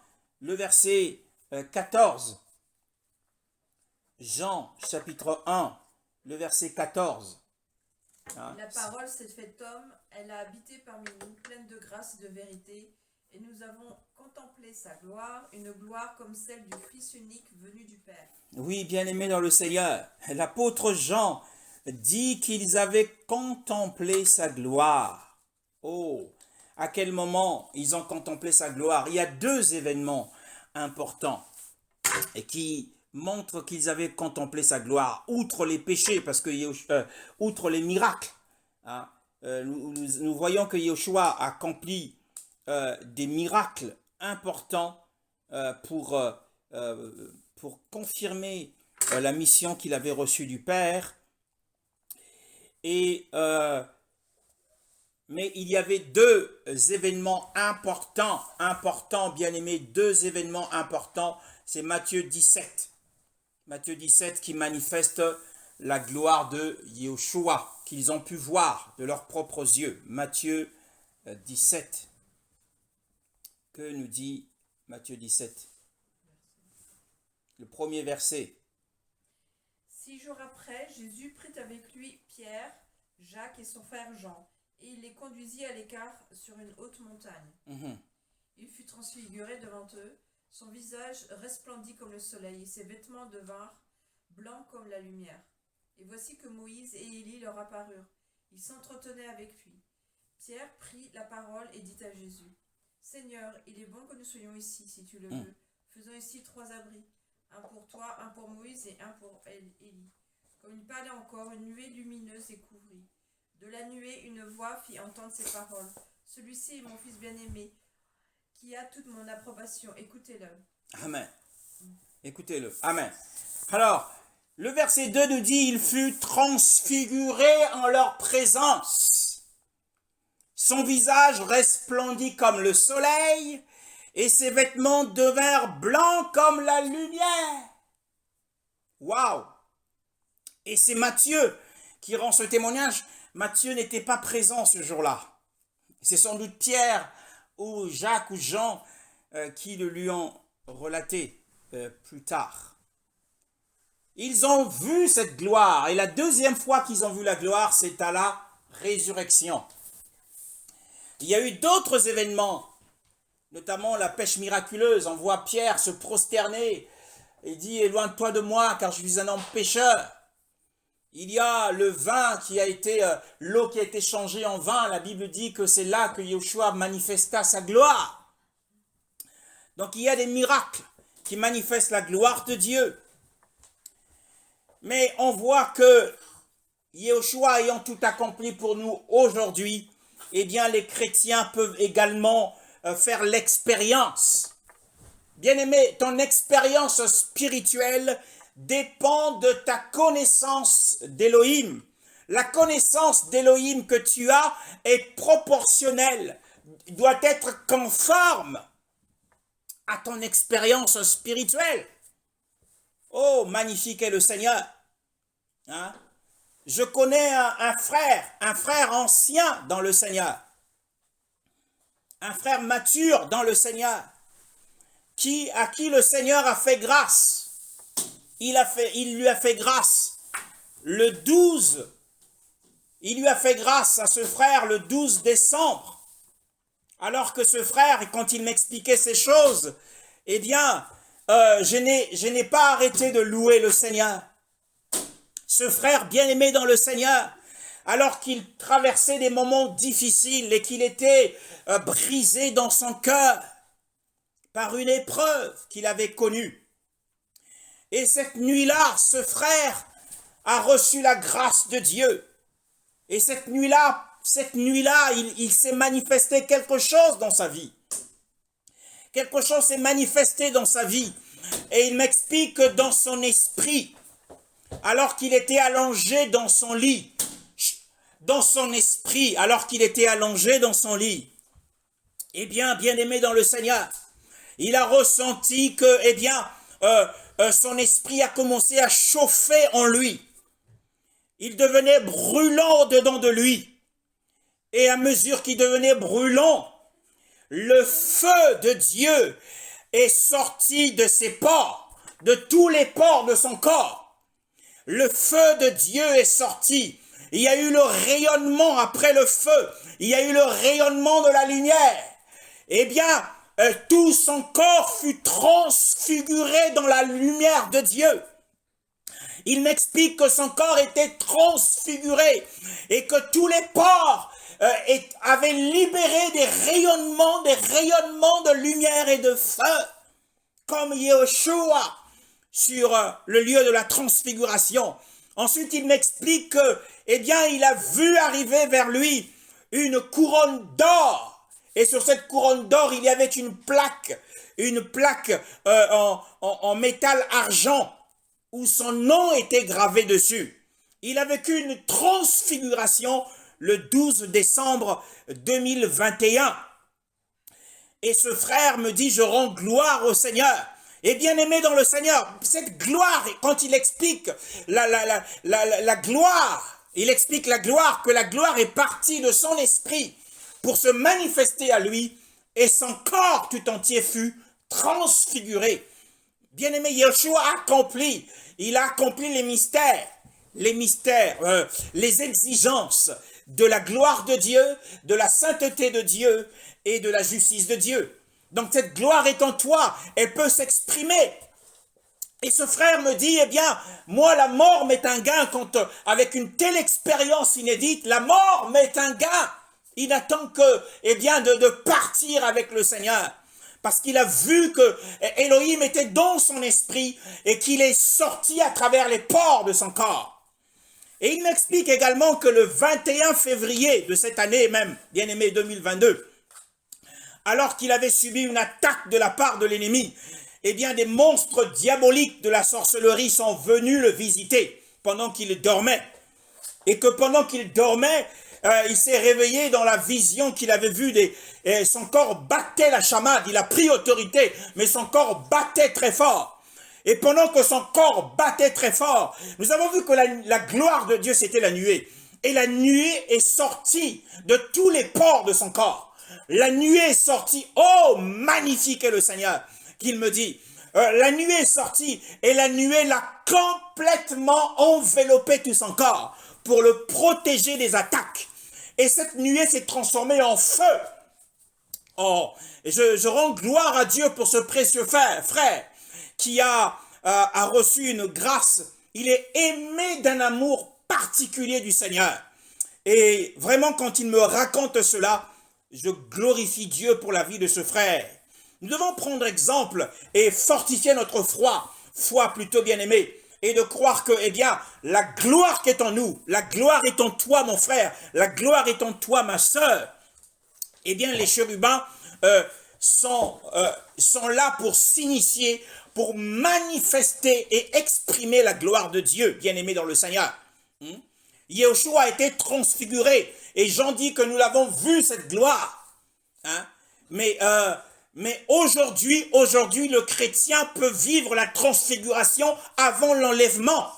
le verset 14. Jean chapitre 1, le verset 14. Hein? La parole s'est faite homme, elle a habité parmi nous, pleine de grâce et de vérité, et nous avons contemplé sa gloire, une gloire comme celle du Fils unique venu du Père. Oui, bien-aimé dans le Seigneur, l'apôtre Jean dit qu'ils avaient contemplé sa gloire. Oh, à quel moment ils ont contemplé sa gloire? Il y a deux événements importants et qui montrent qu'ils avaient contemplé sa gloire, outre les péchés, parce que outre les miracles. Hein, nous voyons que Yeshua a accompli des miracles importants pour confirmer la mission qu'il avait reçue du Père. Mais il y avait deux événements importants, bien-aimés, deux événements importants. C'est Matthieu 17. Matthieu 17 qui manifeste la gloire de Yeshua, qu'ils ont pu voir de leurs propres yeux. Matthieu 17. Que nous dit Matthieu 17? Le premier verset. 6 jours après, Jésus prit avec lui Pierre, Jacques et son frère Jean, et il les conduisit à l'écart sur une haute montagne. Il fut transfiguré devant eux, son visage resplendit comme le soleil, et ses vêtements devinrent blancs comme la lumière. Et voici que Moïse et Élie leur apparurent. Ils s'entretenaient avec lui. Pierre prit la parole et dit à Jésus, « Seigneur, il est bon que nous soyons ici, si tu le veux. Faisons ici 3 abris, un pour toi, un pour Moïse et un pour Élie. » Comme il parlait encore, une nuée lumineuse les couvrit. De la nuée, une voix fit entendre ces paroles. « Celui-ci est mon fils bien-aimé, qui a toute mon approbation. Écoutez-le. » Amen. Écoutez-le. Amen. Alors, le verset 2 nous dit, il fut transfiguré en leur présence. Son visage resplendit comme le soleil et ses vêtements devinrent blancs comme la lumière. Waouh! Et c'est Matthieu qui rend ce témoignage. Matthieu n'était pas présent ce jour-là. C'est sans doute Pierre ou Jacques ou Jean qui le lui ont relaté plus tard. Ils ont vu cette gloire et la deuxième fois qu'ils ont vu la gloire, c'est à la résurrection. Il y a eu d'autres événements, notamment la pêche miraculeuse. On voit Pierre se prosterner et dit « Éloigne-toi de moi car je suis un homme pécheur ». Il y a le vin qui a été, l'eau qui a été changée en vin. La Bible dit que c'est là que Yeshua manifesta sa gloire. Donc il y a des miracles qui manifestent la gloire de Dieu. Mais on voit que Yeshua ayant tout accompli pour nous aujourd'hui, eh bien les chrétiens peuvent également faire l'expérience. Bien-aimé, ton expérience spirituelle dépend de ta connaissance d'Élohim. La connaissance d'Élohim que tu as est proportionnelle, doit être conforme à ton expérience spirituelle. Oh, magnifique est le Seigneur. Hein? Je connais un frère ancien dans le Seigneur, un frère mature dans le Seigneur, à qui le Seigneur a fait grâce. Il lui a fait grâce le 12, il lui a fait grâce à ce frère le 12 décembre, alors que ce frère, quand il m'expliquait ces choses, eh bien, je n'ai pas arrêté de louer le Seigneur. Ce frère bien-aimé dans le Seigneur, alors qu'il traversait des moments difficiles et qu'il était brisé dans son cœur par une épreuve qu'il avait connue, Et cette nuit-là, ce frère a reçu la grâce de Dieu. Et cette nuit-là, il s'est manifesté quelque chose dans sa vie. Quelque chose s'est manifesté dans sa vie. Et il m'explique que dans son esprit, alors qu'il était allongé dans son lit, dans son esprit, alors qu'il était allongé dans son lit, eh bien, bien-aimé dans le Seigneur, il a ressenti que, eh bien, son esprit a commencé à chauffer en lui. Il devenait brûlant au-dedans de lui. Et à mesure qu'il devenait brûlant, le feu de Dieu est sorti de ses pores, de tous les pores de son corps. Le feu de Dieu est sorti. Il y a eu le rayonnement après le feu. Il y a eu le rayonnement de la lumière. Eh bien, tout son corps fut transfiguré dans la lumière de Dieu. Il m'explique que son corps était transfiguré et que tous les pores avaient libéré des rayonnements de lumière et de feu, comme Yeshua sur le lieu de la transfiguration. Ensuite, il m'explique que, eh bien, il a vu arriver vers lui une couronne d'or. Et sur cette couronne d'or, il y avait une plaque en métal argent, où son nom était gravé dessus. Il a vécu une transfiguration le 12 décembre 2021. Et ce frère me dit, je rends gloire au Seigneur. Et bien aimé dans le Seigneur, cette gloire, quand il explique la gloire, il explique la gloire, que la gloire est partie de son esprit pour se manifester à lui, et son corps tout entier fut transfiguré. Bien-aimé, Yeshua a accompli, il a accompli les mystères, les exigences de la gloire de Dieu, de la sainteté de Dieu et de la justice de Dieu. Donc cette gloire est en toi, elle peut s'exprimer. Et ce frère me dit, eh bien, moi la mort m'est un gain, avec une telle expérience inédite, la mort m'est un gain. Il n'attend que, eh bien, de partir avec le Seigneur. Parce qu'il a vu que Elohim était dans son esprit et qu'il est sorti à travers les pores de son corps. Et il m'explique également que le 21 février de cette année même, bien-aimé 2022, alors qu'il avait subi une attaque de la part de l'ennemi, eh bien des monstres diaboliques de la sorcellerie sont venus le visiter pendant qu'il dormait. Et que pendant qu'il dormait, il s'est réveillé dans la vision qu'il avait vue. Son corps battait la chamade, il a pris autorité, mais son corps battait très fort. Et pendant que son corps battait très fort, nous avons vu que la gloire de Dieu, c'était la nuée. Et la nuée est sortie de tous les pores de son corps. La nuée est sortie, oh magnifique est le Seigneur, qu'il me dit. La nuée est sortie et la nuée l'a complètement enveloppé tout son corps pour le protéger des attaques. Et cette nuée s'est transformée en feu. Oh, je rends gloire à Dieu pour ce précieux frère qui a reçu une grâce. Il est aimé d'un amour particulier du Seigneur. Et vraiment, quand il me raconte cela, je glorifie Dieu pour la vie de ce frère. Nous devons prendre exemple et fortifier notre foi plutôt bien aimée, et de croire que, eh bien, la gloire qui est en nous, la gloire est en toi, mon frère, la gloire est en toi, ma sœur. Eh bien, les chérubins sont là pour s'initier, pour manifester et exprimer la gloire de Dieu, bien aimé dans le Seigneur. Yeshua a été transfiguré, et Jean dit que nous l'avons vu, cette gloire. Mais aujourd'hui, le chrétien peut vivre la transfiguration avant l'enlèvement.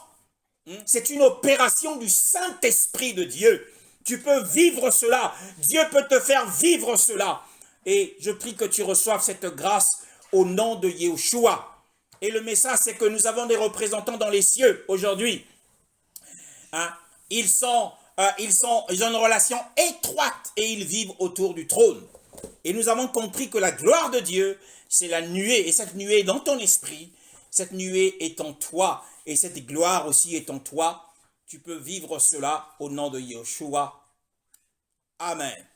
C'est une opération du Saint-Esprit de Dieu. Tu peux vivre cela. Dieu peut te faire vivre cela. Et je prie que tu reçoives cette grâce au nom de Yeshua. Et le message, c'est que nous avons des représentants dans les cieux aujourd'hui. Ils ont une relation étroite et ils vivent autour du trône. Et nous avons compris que la gloire de Dieu, c'est la nuée. Et cette nuée est dans ton esprit. Cette nuée est en toi. Et cette gloire aussi est en toi. Tu peux vivre cela au nom de Yeshua. Amen.